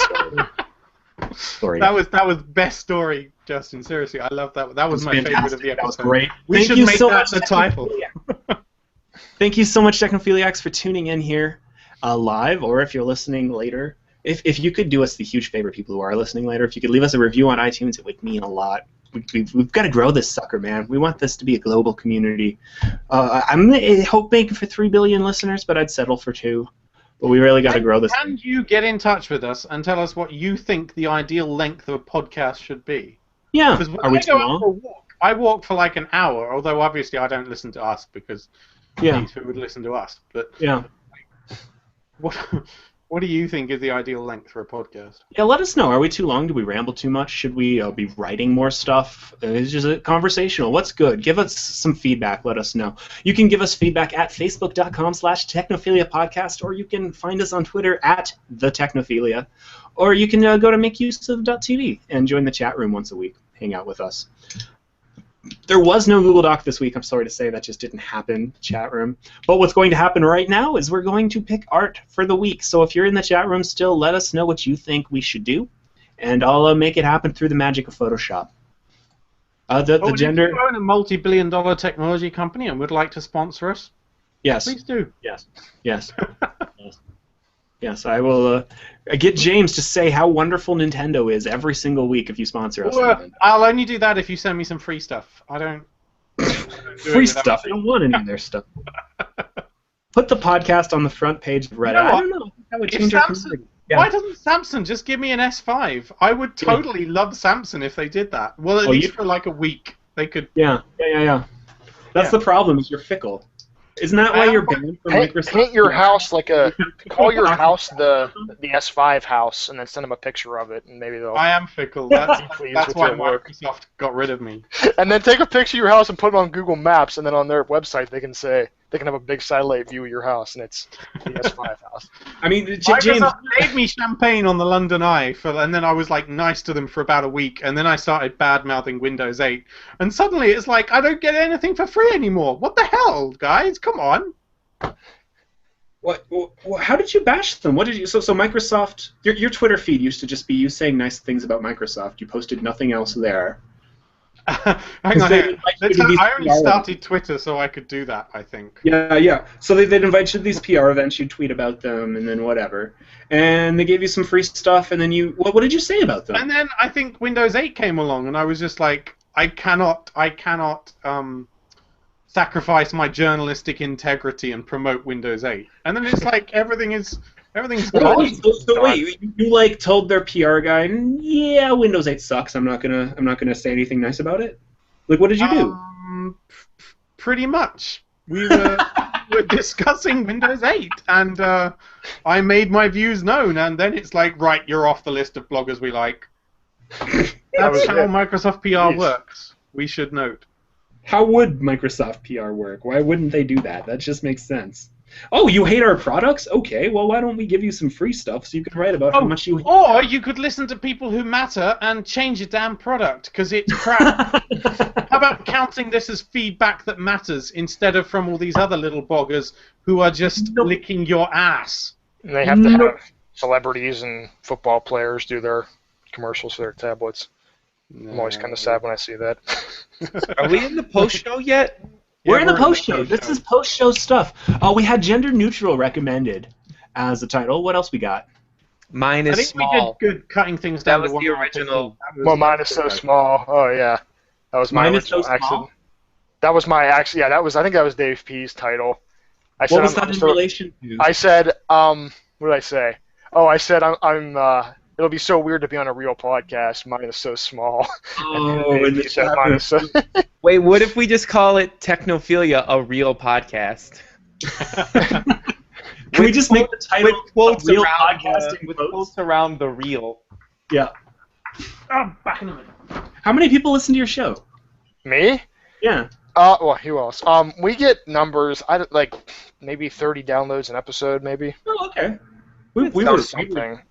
S1: story.
S2: That was best story, Justin. Seriously, I love that. That was my favorite of the episode.
S1: That was great.
S2: We should make that the title.
S1: Thank you so much, Technophiliacs, for tuning in here live, or if you're listening later. If you could do us the huge favor, people who are listening later, if you could leave us a review on iTunes, it would mean a lot. We've got to grow this sucker, man. We want this to be a global community. I'm hoping for 3 billion listeners, but I'd settle for 2. But we really got to grow this.
S2: Can you get in touch with us and tell us what you think the ideal length of a podcast should be?
S1: Yeah.
S2: Because when
S1: are we
S2: I
S1: too
S2: go out
S1: long?
S2: for a walk, I walk for like an hour, although obviously I don't listen to us because who would listen to us? But
S1: yeah.
S2: What do you think is the ideal length for a podcast?
S1: Yeah, let us know. Are we too long? Do we ramble too much? Should we be writing more stuff? It's just conversational. What's good? Give us some feedback. Let us know. You can give us feedback at facebook.com/Technophilia podcast, or you can find us on Twitter at the Technophilia, or you can go to makeuseof.tv and join the chat room once a week. Hang out with us. There was no Google Doc this week. I'm sorry to say that just didn't happen, chat room. But what's going to happen right now is we're going to pick art for the week. So if you're in the chat room still, let us know what you think we should do, and I'll make it happen through the magic of Photoshop.
S2: If you own a multi-billion-dollar technology company and would like to sponsor us,
S1: yes,
S2: please do.
S1: Yes. Yes, I will get James to say how wonderful Nintendo is every single week if you sponsor us.
S2: I'll only do that if you send me some free stuff. I don't
S1: free stuff. I don't want any of their stuff. Put the podcast on the front page of Reddit. I don't know. That would change our community.
S2: Why doesn't Samsung just give me an S5? I would totally love Samsung if they did that. Well, at least for like a week, they could.
S1: Yeah. That's the problem. Is you're fickle. Isn't that why you're banned from Microsoft?
S4: Paint your house call your house the S5 house, and then send them a picture of it, and maybe they'll.
S2: I am fickle. That's why Microsoft got rid of me.
S4: And then take a picture of your house and put it on Google Maps, and then on their website they can have a big satellite view of your house, and it's the S5 house.
S1: I mean,
S2: James gave me champagne on the London Eye, and then I was like nice to them for about a week, and then I started bad-mouthing Windows 8, and suddenly it's like I don't get anything for free anymore. What the hell, guys? Come on.
S1: How did you bash them? What did you? So Microsoft. Your Twitter feed used to just be you saying nice things about Microsoft. You posted nothing else there.
S2: Hang on, I only started Twitter so I could do that, I think.
S1: Yeah. So they'd invite you to these PR events, you'd tweet about them, and then whatever. And they gave you some free stuff, and then what did you say about them?
S2: And then I think Windows 8 came along, and I was just like, I cannot sacrifice my journalistic integrity and promote Windows 8. And then it's like everything's gone.
S1: So wait, you told their PR guy, yeah, Windows 8 sucks. I'm not gonna say anything nice about it. Like, what did you do?
S2: Pretty much. We were discussing Windows 8, and I made my views known. And then it's like, right, you're off the list of bloggers we like. That's how Microsoft PR works. We should note.
S1: How would Microsoft PR work? Why wouldn't they do that? That just makes sense. Oh, you hate our products? Okay, well, why don't we give you some free stuff so you can write about how much you hate
S2: Or you could listen to people who matter and change your damn product, because it's crap. How about counting this as feedback that matters instead of from all these other little bloggers who are just licking your ass?
S4: And they have to have celebrities and football players do their commercials for their tablets. I'm always kind of sad when I see that.
S3: Are we in the post show yet?
S1: We're in the post show. This is post show stuff. We had gender neutral recommended as a title. What else we got?
S3: Mine is small.
S2: I think we did good cutting things down.
S3: That was the original.
S4: Well, mine is so small. Oh yeah, that was my original accent. That was my accent. Yeah, that was. I think that was Dave P's title.
S1: What was that in relation to?
S4: I said, what did I say? Oh, I said I'm. It'll be so weird to be on a real podcast. Mine is so small.
S1: Oh, and
S4: you said mine is so.
S3: Wait, what if we just call it Technophilia, a real podcast?
S1: Can we just make the title
S3: with quotes
S1: real
S3: around
S1: podcasting
S3: with quotes around the real?
S1: Yeah.
S2: Oh, back in a minute.
S1: How many people listen to your show?
S4: Me?
S1: Yeah.
S4: Well, who else? We get numbers. Like maybe 30 downloads an episode, maybe.
S1: Oh, okay.
S4: We were something.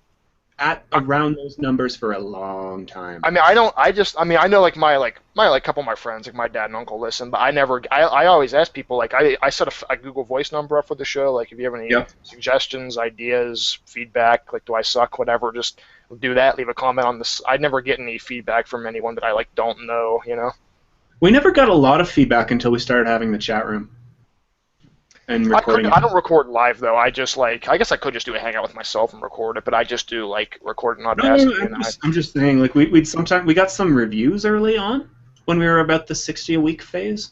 S1: At around those numbers for a long time.
S4: I mean, I know like my couple of my friends, like my dad and uncle listen, but I always ask people, like I set a Google Voice number up for the show, like if you have any suggestions, ideas, feedback, like do I suck, whatever, just do that, leave a comment on this. I never get any feedback from anyone that I don't know, you know.
S1: We never got a lot of feedback until we started having the chat room. And recording
S4: I don't record live though. I guess I could just do a hangout with myself and record it, but I just do record it on Audacity.
S1: I'm just saying, we got some reviews early on when we were about the 60 a week phase.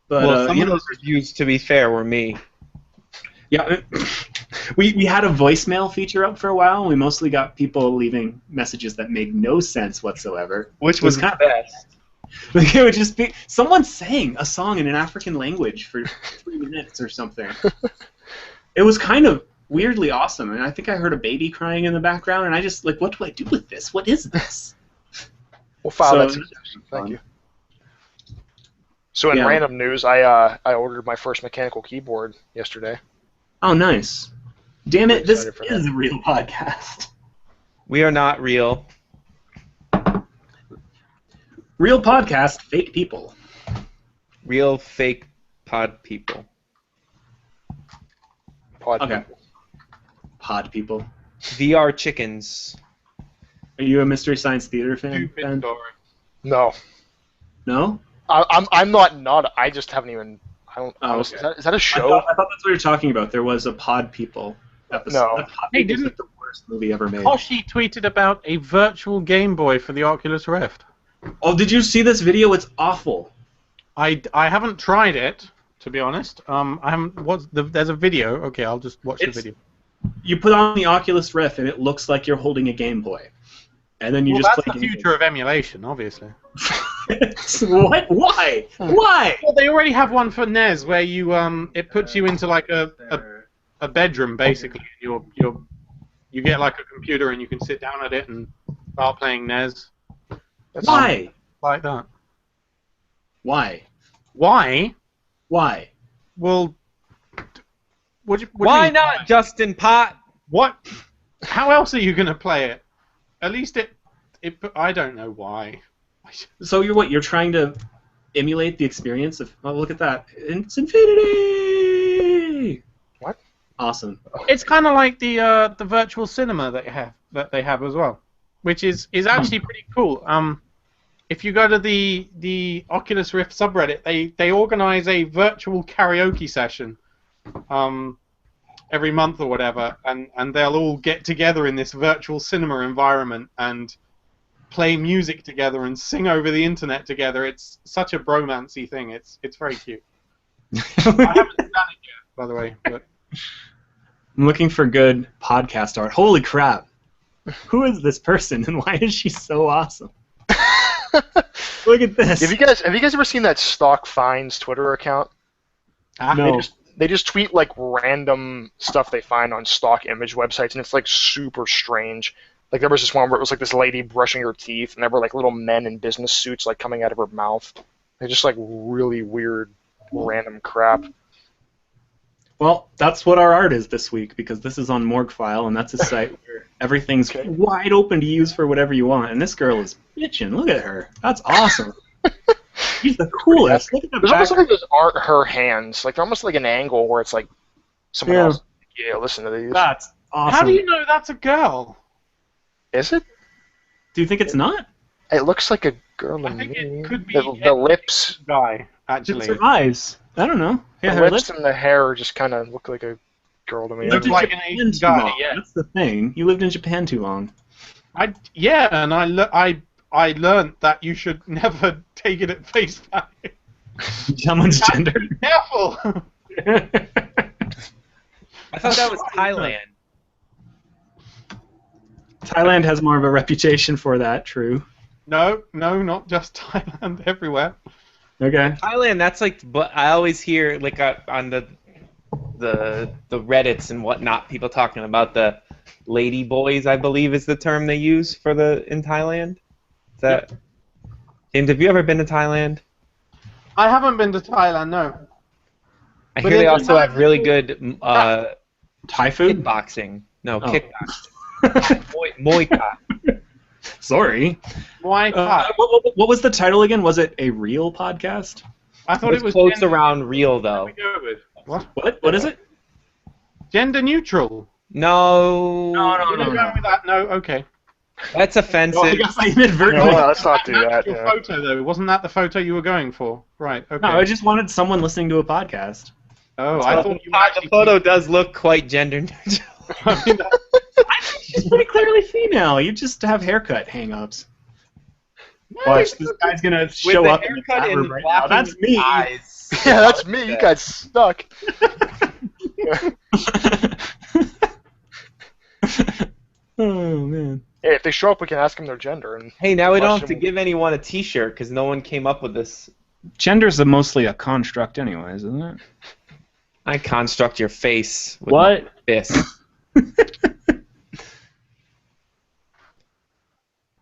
S1: But
S3: some of those reviews, to be fair, were me.
S1: Yeah, we had a voicemail feature up for a while, and we mostly got people leaving messages that made no sense whatsoever.
S3: Which was kind of best.
S1: Like it would just be someone saying a song in an African language for 3 minutes or something. It was kind of weirdly awesome, and I think I heard a baby crying in the background, and I just what do I do with this? What is this?
S4: We'll file that suggestion. Thank you. So in random news, I ordered my first mechanical keyboard yesterday.
S1: Oh, nice. Damn it, this is a real podcast.
S3: We are not real.
S1: Real podcast, fake people.
S3: Real fake pod people.
S1: People. Pod people.
S3: VR chickens.
S1: Are you a Mystery Science Theater fan? Ben?
S4: No.
S1: No?
S4: I'm not. I just haven't even. I don't. Okay. Is that a show?
S1: I thought that's what you're talking about. There was a Pod People episode.
S4: No.
S2: Hey, didn't
S1: the worst movie ever made?
S2: Hoshi tweeted about a virtual Game Boy for the Oculus Rift.
S1: Oh, did you see this video? It's awful.
S2: I haven't tried it, to be honest. I haven't. There's a video. Okay, I'll just watch the video.
S1: You put on the Oculus Rift, and it looks like you're holding a Game Boy, and then you just play.
S2: That's the future of emulation, obviously.
S1: What? Why? Why?
S2: Well, they already have one for NES where you it puts you into like a bedroom basically. You get like a computer and you can sit down at it and start playing NES.
S1: Why?
S2: Like that.
S1: Why?
S2: Why?
S1: Why?
S2: Well,
S3: why not, why? Justin Pott?
S2: What? How else are you gonna play it? At least it. I don't know why.
S1: So you're trying to emulate the experience of? Oh, look at that! It's infinity. Awesome.
S2: It's kind of like the virtual cinema that they have as well, which is actually pretty cool. If you go to the Oculus Rift subreddit, they organize a virtual karaoke session every month or whatever, and they'll all get together in this virtual cinema environment and play music together and sing over the internet together. It's such a bromancy thing. It's very cute. I haven't done it yet, by the way. But
S1: I'm looking for good podcast art. Holy crap! Who is this person and why is she so awesome? Look at this.
S4: Have you guys ever seen that Stock Finds Twitter account?
S1: No.
S4: They just tweet like random stuff they find on stock image websites, and it's like super strange. Like there was this one where it was like this lady brushing her teeth, and there were like little men in business suits like coming out of her mouth. They're just like really weird, random crap.
S1: Well, that's what our art is this week, because this is on Morgfile, and that's a site where everything's wide open to use for whatever you want. And this girl is bitching. Look at her. That's awesome. She's the coolest. Look at the
S4: There's
S1: back.
S4: almost like those aren't her hands. Like they're almost like an angle where it's like someone else. Yeah, listen to these.
S1: That's awesome.
S2: how do you know that's a girl?
S4: Is it?
S1: Do you think it's not?
S4: It looks like a girl to
S2: I think
S4: me.
S2: it could be
S4: The lips.
S2: guy,
S1: It's
S2: actually.
S1: her eyes. I don't know. Yeah,
S4: The
S1: her
S4: lips and the hair just kind of look like a girl to me.
S1: You lived in
S2: like an
S1: Japan
S2: Asian
S1: too
S2: guy,
S1: long.
S2: yeah.
S1: That's the thing. You lived in Japan too long.
S2: Yeah, and I learned that you should never take it at face value.
S1: Someone's gender.
S2: Be careful.
S3: I thought that was Thailand.
S1: Thailand has more of a reputation for that, true.
S2: No, not just Thailand. Everywhere.
S1: Okay.
S3: Thailand, that's like, but I always hear like on the Reddits and whatnot, people talking about the lady boys, I believe is the term they use for in Thailand. Is that? James, have you ever been to Thailand?
S2: I haven't been to Thailand, no.
S3: I
S2: But
S3: hear they
S2: in
S3: also have
S2: Thailand,
S3: really good
S1: Thai food?
S3: kickboxing. No,
S1: Oh.
S3: kickboxing. Muay Thai.
S1: Sorry.
S2: Muay Thai.
S1: What was the title again? Was it a real podcast?
S2: I thought it was
S3: close
S2: gender-
S3: around real though.
S2: What?
S1: What is it?
S2: Gender neutral.
S3: No.
S2: You're not going with that? No, okay.
S3: That's offensive.
S1: Oh, I guess I inadvertently.
S4: No, let's not do that.
S2: That's your
S4: Yeah.
S2: photo, though. Wasn't that the photo you were going for? Right, okay.
S1: No, I just wanted someone listening to a podcast.
S2: Oh, I thought you
S3: the
S2: actually...
S3: photo does look quite gender neutral.
S2: I mean,
S1: She's pretty clearly female. You just have haircut hang-ups. Watch, this guy's gonna show up in the chat room right now. That's me.
S3: Eyes.
S4: Yeah, that's me. You got stuck.
S1: Oh man.
S4: Hey, if they show up, we can ask them their gender. And
S3: Hey, now we don't have to
S4: Question-
S3: give anyone a T-shirt because no one came up with this.
S1: Gender's mostly a construct, anyways, isn't it?
S3: I construct your face with
S1: What?
S3: my fist.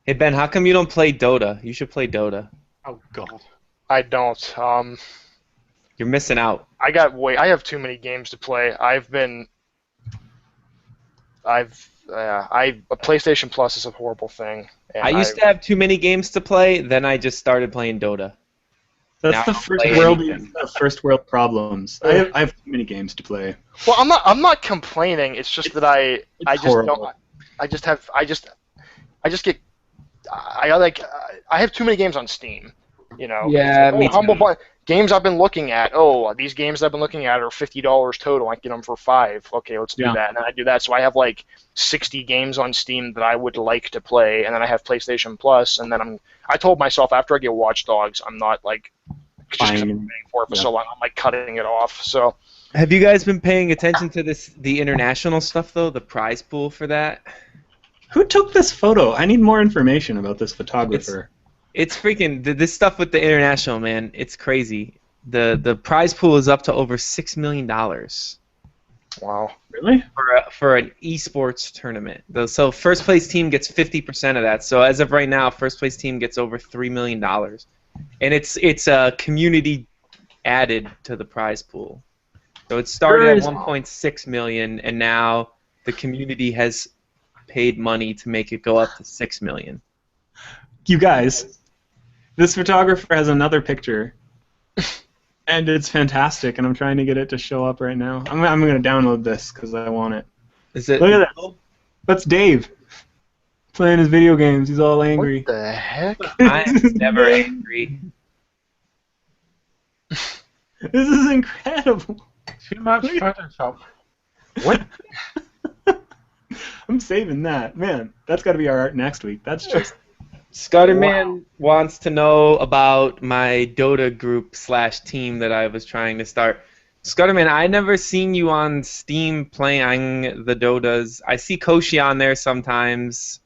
S3: Hey Ben, how come you don't play Dota? You should play Dota.
S2: oh, God.
S4: I don't.
S3: You're missing out.
S4: I have too many games to play. PlayStation Plus is a horrible thing. And
S3: I used to have too many games to play, then I just started playing Dota.
S1: That's
S3: Now
S1: the
S3: I don't
S1: first
S3: play
S1: world.
S3: anything.
S1: First world problems. I have too many games to play.
S4: Well, I'm not complaining. It's just that I just
S1: horrible.
S4: don't. I have too many games on Steam. You know.
S3: Yeah,
S4: It's
S3: me
S4: like, Humble
S3: too.
S4: Bundle. Games I've been looking at. Oh, these games I've been looking at are $50 total. I can get them for $5. Okay, let's do
S1: Yeah.
S4: that. And then I do that. So I have like 60 games on Steam that I would like to play, and then I have PlayStation Plus, and then I told myself after I get Watch Dogs, I'm not like just 'cause I've been paying for it for so long, I'm like cutting it off. So
S3: Have you guys been paying attention to the international stuff though? The prize pool for that?
S1: Who took this photo? I need more information about this photographer.
S3: It's freaking this stuff with the international, man. It's crazy. The prize pool is up to over $6 million
S4: wow.
S1: Really?
S3: for an esports tournament. So first place team gets 50% of that. So as of right now, first place team gets over $3 million, and it's a community added to the prize pool. So it started at 1.6 million, and now the community has paid money to make it go up to 6 million.
S1: You guys, this photographer has another picture, And it's fantastic, and I'm trying to get it to show up right now. I'm going to download this because I want it.
S3: Is it?
S1: Look at that. That's Dave playing his video games. He's all angry.
S4: What the heck?
S3: I'm never angry.
S1: This is incredible.
S2: Too much Photoshop.
S4: What?
S1: I'm saving that. Man, that's got to be our art next week. That's just...
S3: Scudderman wants to know about my Dota group / team that I was trying to start. Scudderman, I never seen you on Steam playing the Dotas. I see Koshi on there sometimes,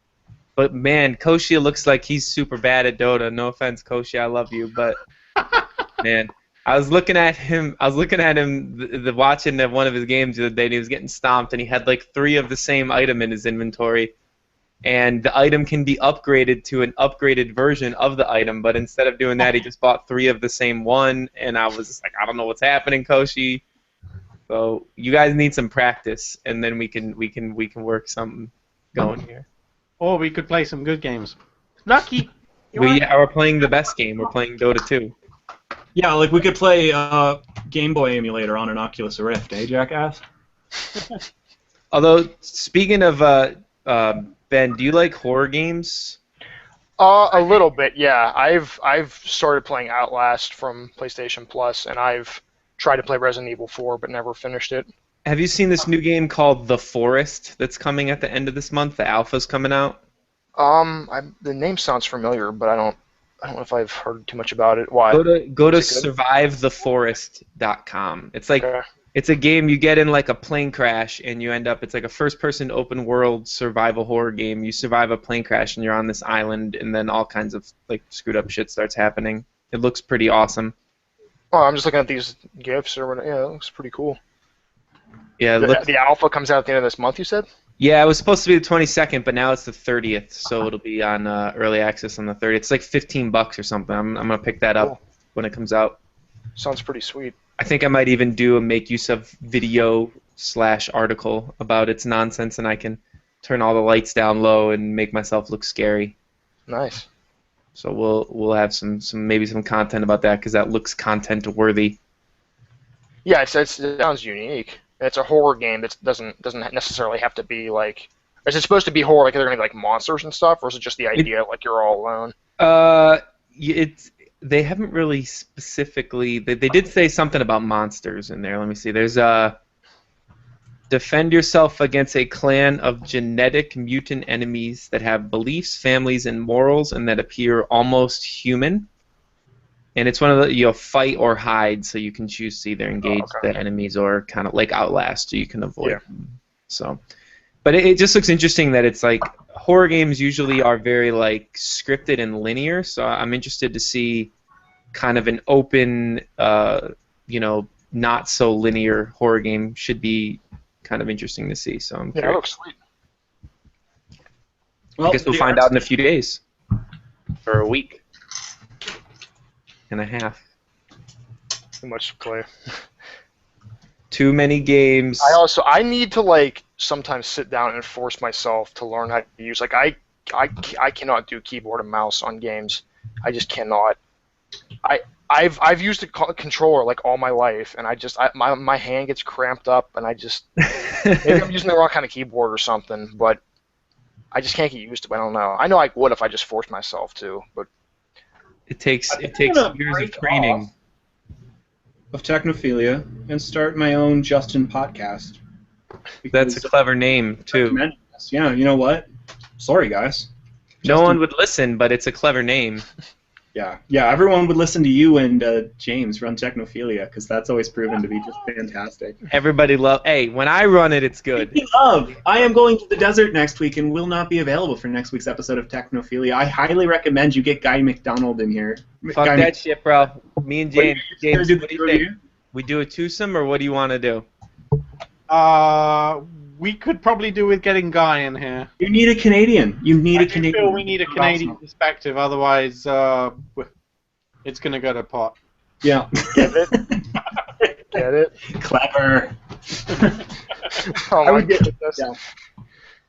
S3: but man, Koshi looks like he's super bad at Dota. No offense, Koshi, I love you, but man, I was looking at him. Watching one of his games the other day, and he was getting stomped, and he had like 3 of the same item in his inventory. And the item can be upgraded to an upgraded version of the item, but instead of doing that, he just bought 3 of the same one, and I was just like, I don't know what's happening, Koshi. So you guys need some practice, and then we can work something going here.
S2: Or we could play some good games. Lucky.
S3: We're playing the best game. We're playing Dota 2.
S1: Yeah, like we could play Game Boy emulator on an Oculus Rift, eh, jackass?
S3: Although, speaking of Ben, do you like horror games?
S4: A little bit, yeah. I've started playing Outlast from PlayStation Plus, and I've tried to play Resident Evil 4, but never finished it.
S3: Have you seen this new game called The Forest that's coming at the end of this month? The alpha's coming out.
S4: The name sounds familiar, but I don't know if I've heard too much about it. Why?
S3: Go to survivetheforest.com. It's like
S4: Okay.
S3: It's a game you get in like a plane crash, and you end up. It's like a first-person open-world survival horror game. You survive a plane crash, and you're on this island, and then all kinds of like screwed-up shit starts happening. It looks pretty awesome.
S4: Oh, I'm just looking at these GIFs or whatever. Yeah, it looks pretty cool.
S3: Yeah,
S4: The alpha comes out at the end of this month, you said?
S3: Yeah, it was supposed to be the 22nd, but now it's the 30th, so it'll be on early access on the 30th. It's like $15 or something. I'm gonna pick that up when it comes out.
S4: Sounds pretty sweet.
S3: I think I might even do a make use of video / article about its nonsense, and I can turn all the lights down low and make myself look scary.
S4: Nice.
S3: So we'll have some content about that because that looks content worthy.
S4: Yeah, it sounds unique. It's a horror game that doesn't necessarily have to be like. Is it supposed to be horror? Like, are there gonna be like monsters and stuff, or is it just the idea like you're all alone?
S3: They haven't really specifically. They did say something about monsters in there. Let me see. There's defend yourself against a clan of genetic mutant enemies that have beliefs, families, and morals, and that appear almost human. And it's one of the fight or hide, so you can choose to either engage the enemies or kind of like Outlast, so you can avoid them. So, but it just looks interesting that it's like horror games usually are very like scripted and linear. So I'm interested to see kind of an open, not so linear horror game. Should be kind of interesting to see. So I'm curious.
S4: It looks sweet.
S3: Well, I guess we'll find out in a few days or a week and a half.
S4: Too much to play.
S3: Too many games.
S4: I need to like sometimes sit down and force myself to learn how to use I cannot do keyboard and mouse on games. I just cannot. I've used a controller like all my life, and my hand gets cramped up, and maybe I'm using the wrong kind of keyboard or something, but I just can't get used to it. I don't know. I know I would if I just forced myself to, but
S3: it takes years of training.
S1: Of Technophilia and start my own Justin podcast.
S3: That's a clever name too.
S1: Yeah, you know what? Sorry, guys.
S3: No one would listen, but it's a clever name.
S1: Yeah. Everyone would listen to you and James run Technophilia because that's always proven to be just fantastic.
S3: Everybody love. Hey, when I run it, it's good.
S1: I am going to the desert next week and will not be available for next week's episode of Technophilia. I highly recommend you get Guy McDonald in here.
S3: Fuck that shit, bro. Me and James. What do you think? We do a twosome, or what do you want to do?
S2: We could probably do with getting Guy in here.
S1: You need a Canadian. I
S2: feel we need a Canadian perspective, otherwise it's going to go to pot.
S1: Yeah.
S4: Get it? Get it?
S1: Clever.
S4: Oh my goodness.
S1: Yeah.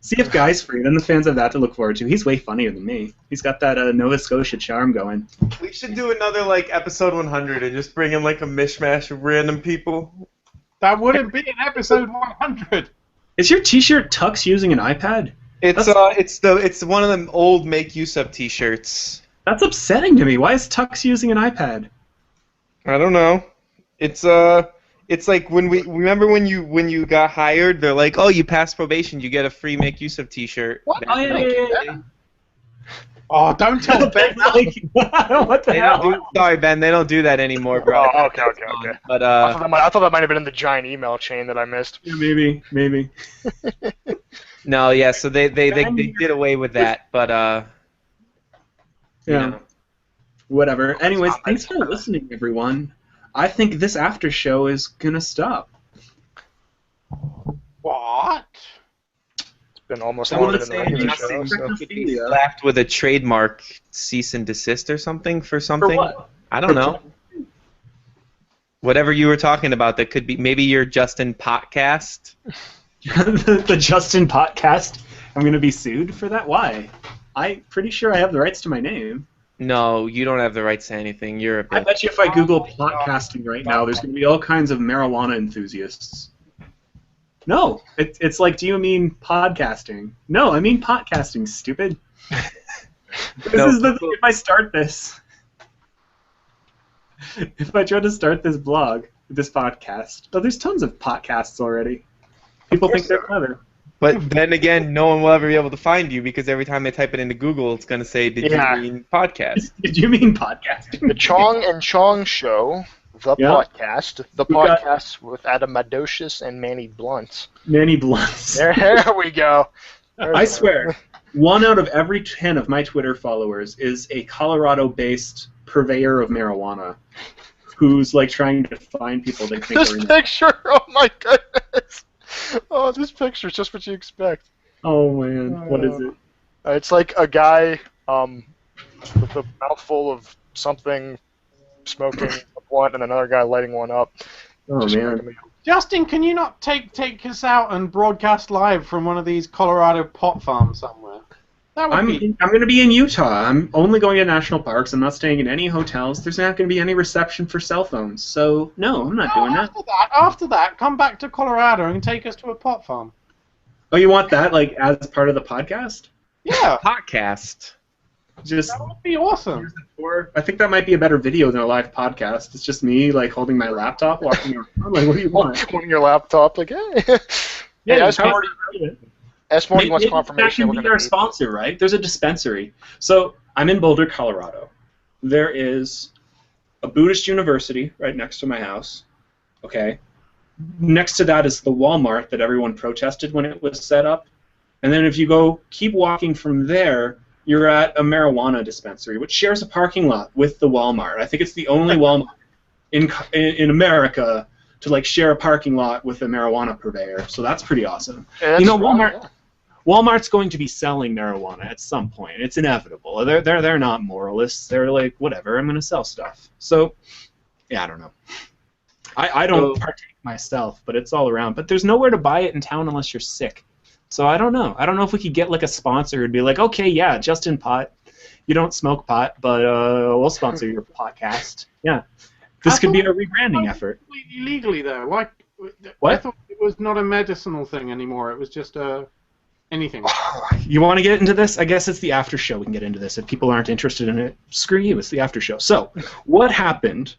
S1: See if Guy's free, then the fans have that to look forward to. He's way funnier than me. He's got that Nova Scotia charm going.
S5: We should do another, like, episode 100 and just bring in, like, a mishmash of random people.
S2: That wouldn't be an episode 100.
S1: Is your T-shirt Tux using an iPad?
S5: It's one of them old make use of T-shirts.
S1: That's upsetting to me. Why is Tux using an iPad?
S5: I don't know. It's like when when you got hired, they're like, oh, you passed probation, you get a free make use of T-shirt.
S4: What?
S1: Oh, yeah.
S2: Oh, don't tell Ben.
S1: What the hell?
S5: Sorry, Ben, they don't do that anymore, bro.
S4: Oh, okay.
S5: But
S4: I thought that might have been in the giant email chain that I missed.
S1: Yeah, maybe.
S5: no, yeah. So they did away with that, but
S1: yeah.
S5: You know.
S1: Whatever. Anyways, thanks for listening, everyone. I think this after show is gonna stop.
S2: What?
S4: It's been almost
S1: I
S4: longer
S1: want to
S4: than the
S1: say
S4: regular show. So.
S1: Technophilia.
S5: Slapped with a trademark cease and desist or something for something.
S1: For what?
S5: I don't know. Whatever you were talking about, that could be maybe your Justin podcast.
S1: the Justin podcast. I'm gonna be sued for that. Why? I'm pretty sure I have the rights to my name.
S5: No, you don't have the rights to anything. You're a bitch.
S1: I bet you if I Google podcasting right now, there's going to be all kinds of marijuana enthusiasts. No, it's like, do you mean podcasting? No, I mean podcasting, stupid. If I start this, if I try to start this blog, this podcast, there's tons of podcasts already. People think they're clever.
S5: But then again, no one will ever be able to find you because every time they type it into Google, it's going to say, did you mean podcast?
S1: Did you mean podcasting?
S4: The Chong and Chong Show, the podcast, podcast with Adam Madocious and Manny Blunt.
S1: Manny Blunt.
S4: There we go.
S1: I swear, 1 out of every 10 of my Twitter followers is a Colorado-based purveyor of marijuana who's like trying to find people they think
S4: This picture, oh my goodness. Oh, this picture's just what you expect.
S1: Oh man, what is it?
S4: It's like a guy with a mouthful of something, smoking a blunt, and another guy lighting one up.
S1: Oh man.
S2: Justin, can you not take us out and broadcast live from one of these Colorado pot farms somewhere? That would
S1: I'm going to be in Utah. I'm only going to national parks. I'm not staying in any hotels. There's not going to be any reception for cell phones. So, no, I'm not doing that.
S2: After that, come back to Colorado and take us to a pot farm.
S1: Oh, you want that, like, as part of the podcast?
S2: Yeah.
S5: Podcast.
S1: Just
S2: that would be awesome.
S1: I think that might be a better video than a live podcast. It's just me, like, holding my laptop, walking around. Like, what do you want?
S4: Holding your laptop, like, hey.
S1: Yeah,
S4: S40 wants confirmation.
S1: That can be our sponsor, right? There's a dispensary. So I'm in Boulder, Colorado. There is a Buddhist university right next to my house. Okay. Next to that is the Walmart that everyone protested when it was set up. And then if you keep walking from there, you're at a marijuana dispensary, which shares a parking lot with the Walmart. I think it's the only Walmart in America to like share a parking lot with a marijuana purveyor. So that's pretty awesome.
S4: Yeah,
S1: you know, Walmart's going to be selling marijuana at some point. It's inevitable. They're not moralists. They're like, whatever, I'm going to sell stuff. So, yeah, I don't know. I don't partake myself, but it's all around. But there's nowhere to buy it in town unless you're sick. So I don't know. I don't know if we could get like a sponsor who'd be like, okay, yeah, Justin Pot, you don't smoke pot, but we'll sponsor your podcast. Yeah. This could be a rebranding effort.
S2: Illegally, though. Like,
S1: what?
S2: I thought it was not a medicinal thing anymore. It was just anything.
S1: You want to get into this? I guess it's the after show. We can get into this. If people aren't interested in it, screw you. It's the after show. So, what happened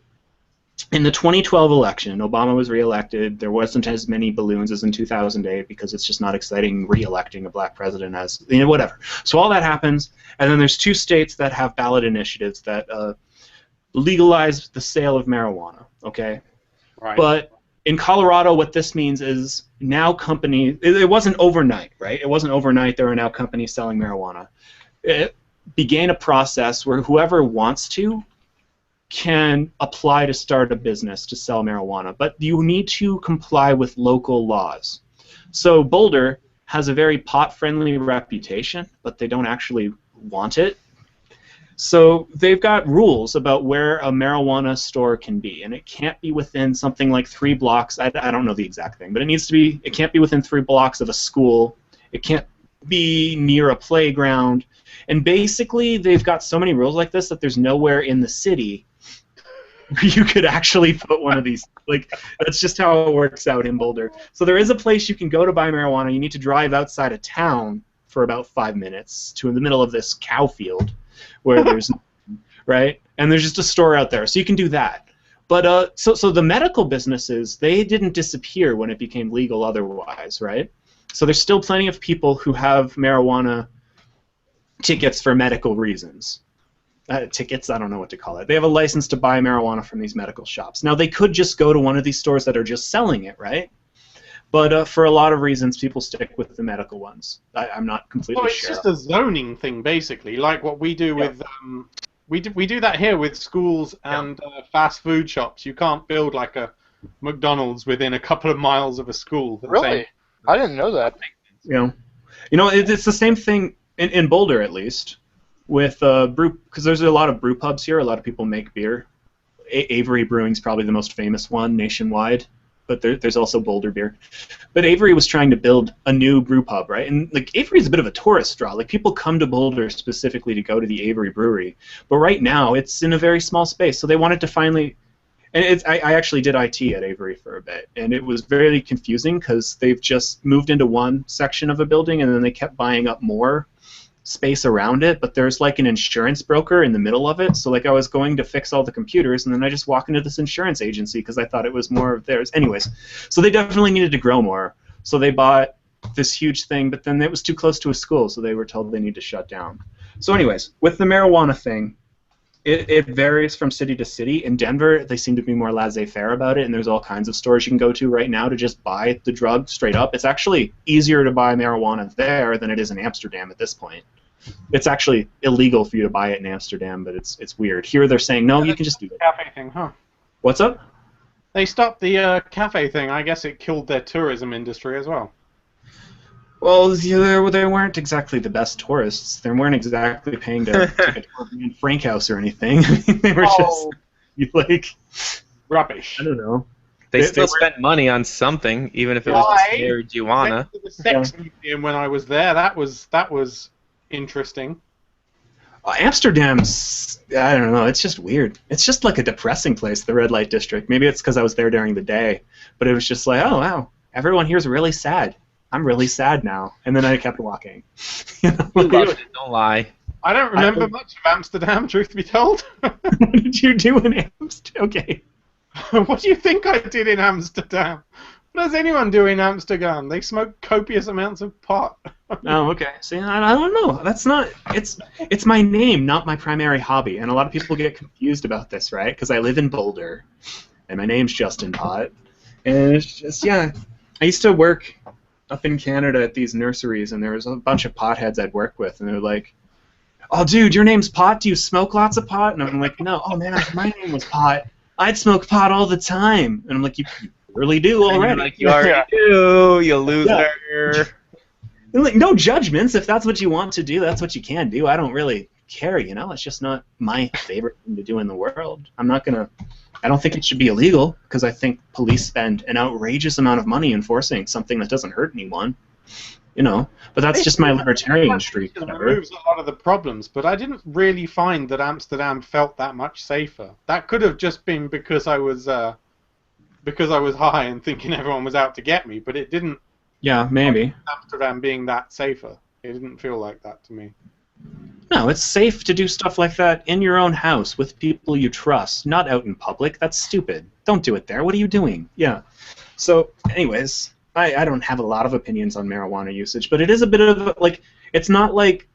S1: in the 2012 election? Obama was reelected. There wasn't as many balloons as in 2008 because it's just not exciting reelecting a black president as, you know, whatever. So all that happens, and then there's 2 states that have ballot initiatives that legalize the sale of marijuana. Okay,
S2: right.
S1: But in Colorado, what this means is now companies, it wasn't overnight, right? It wasn't overnight. There are now companies selling marijuana. It began a process where whoever wants to can apply to start a business to sell marijuana, but you need to comply with local laws. So Boulder has a very pot-friendly reputation, but they don't actually want it. So they've got rules about where a marijuana store can be, and it can't be within something like 3 blocks. I don't know the exact thing, but it can't be within 3 blocks of a school. It can't be near a playground. And basically, they've got so many rules like this that there's nowhere in the city where you could actually put one of these. Like, that's just how it works out in Boulder. So there is a place you can go to buy marijuana. You need to drive outside of town for about 5 minutes to in the middle of this cow field where there's, right? And there's just a store out there. So you can do that. But so the medical businesses, they didn't disappear when it became legal otherwise, right? So there's still plenty of people who have marijuana tickets for medical reasons. Tickets, I don't know what to call it. They have a license to buy marijuana from these medical shops. Now, they could just go to one of these stores that are just selling it, right? But for a lot of reasons, people stick with the medical ones. I'm not completely
S2: Well, it's
S1: sure.
S2: just a zoning thing, basically, like what we do with... We do that here with schools and fast food shops. You can't build like a McDonald's within a couple of miles of a school.
S4: Really? I didn't know that.
S1: You know, it's the same thing in Boulder, at least, with brew, because there's a lot of brew pubs here. A lot of people make beer. Avery Brewing's probably the most famous one nationwide, but there's also Boulder beer. But Avery was trying to build a new brew pub, right? And like Avery's a bit of a tourist draw. Like people come to Boulder specifically to go to the Avery Brewery, but right now it's in a very small space. So they wanted to finally, and I actually did IT at Avery for a bit, and it was very confusing because they've just moved into one section of a building and then they kept buying up more space around it, but there's like an insurance broker in the middle of it. So like I was going to fix all the computers and then I just walk into this insurance agency because I thought it was more of theirs. Anyways, so they definitely needed to grow more. So they bought this huge thing, but then it was too close to a school, so they were told they need to shut down. So anyways, with the marijuana thing, it varies from city to city. In Denver, they seem to be more laissez-faire about it, and there's all kinds of stores you can go to right now to just buy the drug straight up. It's actually easier to buy marijuana there than it is in Amsterdam at this point. It's actually illegal for you to buy it in Amsterdam, but it's weird. Here they're saying, no, you can just do it.
S2: Cafe thing, huh?
S1: What's up?
S2: They stopped the cafe thing. I guess it killed their tourism industry as well.
S1: Well, they weren't exactly the best tourists. They weren't exactly paying to take a tour in Frank House or anything. I mean, they were just like
S2: rubbish.
S1: I don't know.
S3: They still spent money on something, even if it was just marijuana.
S2: The sex museum when I was there, that was interesting.
S1: Amsterdam's, I don't know, it's just weird. It's just like a depressing place, the red light district. Maybe it's because I was there during the day, but it was just like, oh wow, everyone here's really sad. I'm really sad now. And then I kept walking.
S3: You loved it, don't lie.
S2: I don't remember much of Amsterdam, truth be told.
S1: What did you do in Amsterdam? Okay.
S2: What do you think I did in Amsterdam? What does anyone do in Amsterdam? They smoke copious amounts of pot.
S1: Oh, okay. See, I don't know. That's not. It's my name, not my primary hobby. And a lot of people get confused about this, right? Because I live in Boulder, and my name's Justin Pot. And it's just, yeah. I used to work up in Canada at these nurseries, and there was a bunch of potheads I'd work with, and they're like, "Oh, dude, your name's Pot. Do you smoke lots of pot?" And I'm like, "No. Oh man, if my name was Pot, I'd smoke pot all the time." And I'm like, "You really do already."
S3: Like, you already do, you loser.
S1: Yeah. Like, no judgments. If that's what you want to do, that's what you can do. I don't really care, you know. It's just not my favorite thing to do in the world. I don't think it should be illegal because I think police spend an outrageous amount of money enforcing something that doesn't hurt anyone, you know. But that's just my libertarian streak.
S2: It removes a lot of the problems, but I didn't really find that Amsterdam felt that much safer. That could have just been because I was high and thinking everyone was out to get me, but it didn't.
S1: Yeah, maybe.
S2: Amsterdam being that safer, it didn't feel like that to me.
S1: No, it's safe to do stuff like that in your own house with people you trust, not out in public. That's stupid. Don't do it there. What are you doing? Yeah. So, anyways, I don't have a lot of opinions on marijuana usage, but it is a bit of like, it's not like.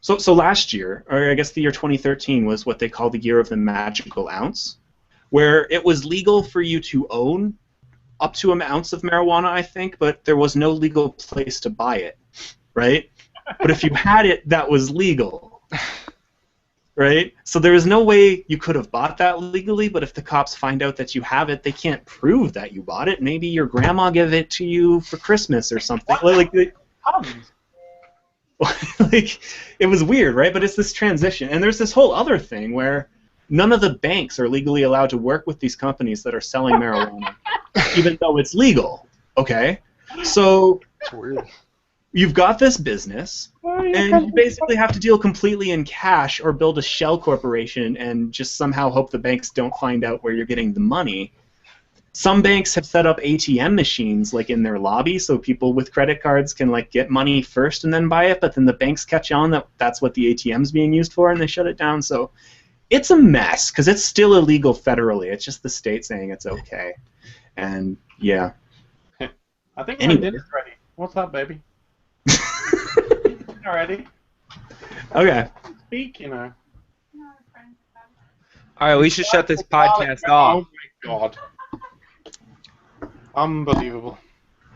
S1: So last year, or I guess the year 2013 was what they call the year of the magical ounce, where it was legal for you to own up to an ounce of marijuana, I think, but there was no legal place to buy it, right? But if you had it, that was legal, right? So there is no way you could have bought that legally, but if the cops find out that you have it, they can't prove that you bought it. Maybe your grandma gave it to you for Christmas or something. Like it was weird, right? But it's this transition. And there's this whole other thing where none of the banks are legally allowed to work with these companies that are selling marijuana, even though it's legal, okay? So...
S4: It's weird.
S1: you've got this business, and you basically have to deal completely in cash or build a shell corporation and just somehow hope the banks don't find out where you're getting the money. Some banks have set up ATM machines like in their lobby so people with credit cards can like get money first and then buy it, but then the banks catch on that that's what the ATM's being used for and they shut it down. So it's a mess because it's still illegal federally. It's just the state saying it's okay. And yeah.
S2: I think my dinner's ready. What's up, baby? Already.
S1: Okay.
S2: Speak, you know.
S3: All right, we should shut this podcast off.
S2: Oh my god. Unbelievable.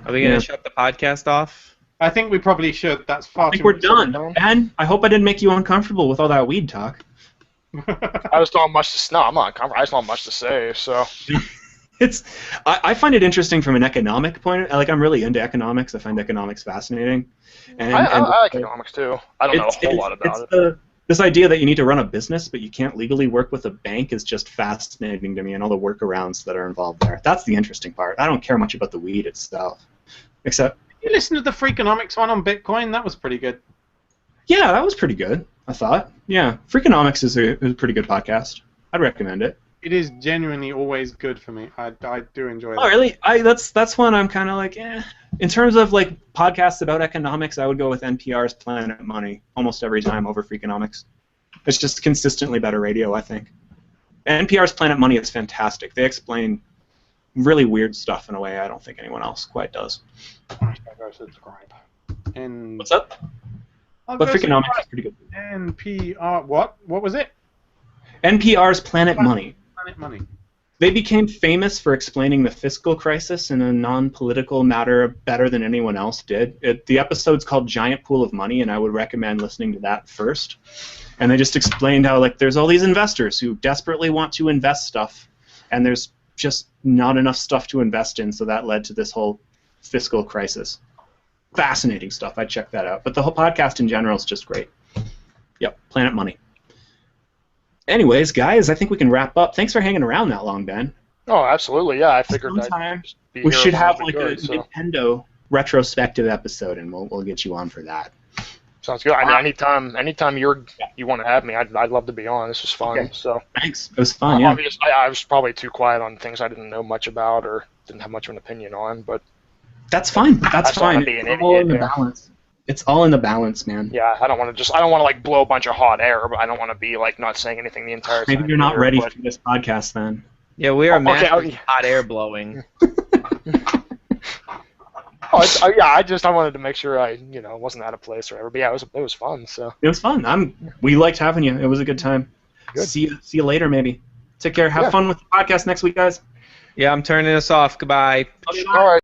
S3: Are we gonna shut the podcast off?
S2: I think we probably should. That's far
S1: I think
S2: too
S1: we're
S2: much.
S1: done. And I hope I didn't make you uncomfortable with all that weed talk.
S4: I just don't have much to. No, I'm not uncomfortable. I just don't have much to say. So.
S1: I find it interesting from an economic point. Like I'm really into economics. I find economics fascinating. And
S4: I like economics too. I don't know a whole lot about it.
S1: This idea that you need to run a business but you can't legally work with a bank is just fascinating to me, and all the workarounds that are involved there. That's the interesting part. I don't care much about the weed itself, except.
S2: You listened to the Freakonomics one on Bitcoin? That was pretty good.
S1: Yeah, that was pretty good. I thought. Yeah, Freakonomics is a pretty good podcast. I'd recommend it.
S2: It is genuinely always good for me. I do enjoy that.
S1: Oh, really? That's one I'm kind of like, eh. In terms of like podcasts about economics, I would go with NPR's Planet Money almost every time over Freakonomics. It's just consistently better radio, I think. NPR's Planet Money is fantastic. They explain really weird stuff in a way I don't think anyone else quite does.
S2: I go subscribe.
S1: What's up? But Freakonomics is pretty good.
S2: NPR, what? What was it?
S1: NPR's Planet Money.
S2: Planet Money.
S1: They became famous for explaining the fiscal crisis in a non-political matter better than anyone else did. The episode's called Giant Pool of Money, and I would recommend listening to that first. And they just explained how like there's all these investors who desperately want to invest stuff, and there's just not enough stuff to invest in, so that led to this whole fiscal crisis. Fascinating stuff. I'd check that out. But the whole podcast in general is just great. Yep, Planet Money. Anyways, guys, I think we can wrap up. Thanks for hanging around that long, Ben.
S4: Oh, absolutely. Yeah, I figured
S1: sometimes we should have like a Nintendo retrospective episode, and we'll get you on for that.
S4: Sounds good. I mean, anytime you want to have me, I'd love to be on. This was fun.
S1: Okay.
S4: So
S1: thanks. It was fun. Yeah.
S4: Obviously, I was probably too quiet on things I didn't know much about or didn't have much of an opinion on, but
S1: that's fine. That's fine.
S4: It's all in the
S1: balance. It's all in the balance, man.
S4: Yeah, I don't want to like blow a bunch of hot air, but I don't want to be like not saying anything the entire time.
S1: Maybe you're not ready for this podcast then.
S3: Yeah, we are masters of hot air blowing.
S4: I wanted to make sure I wasn't out of place or whatever. But yeah, it was fun. So
S1: it was fun. We liked having you. It was a good time.
S4: Good.
S1: See you later, maybe. Take care. Have fun with the podcast next week, guys.
S3: Yeah, I'm turning this off. Goodbye.
S4: All right.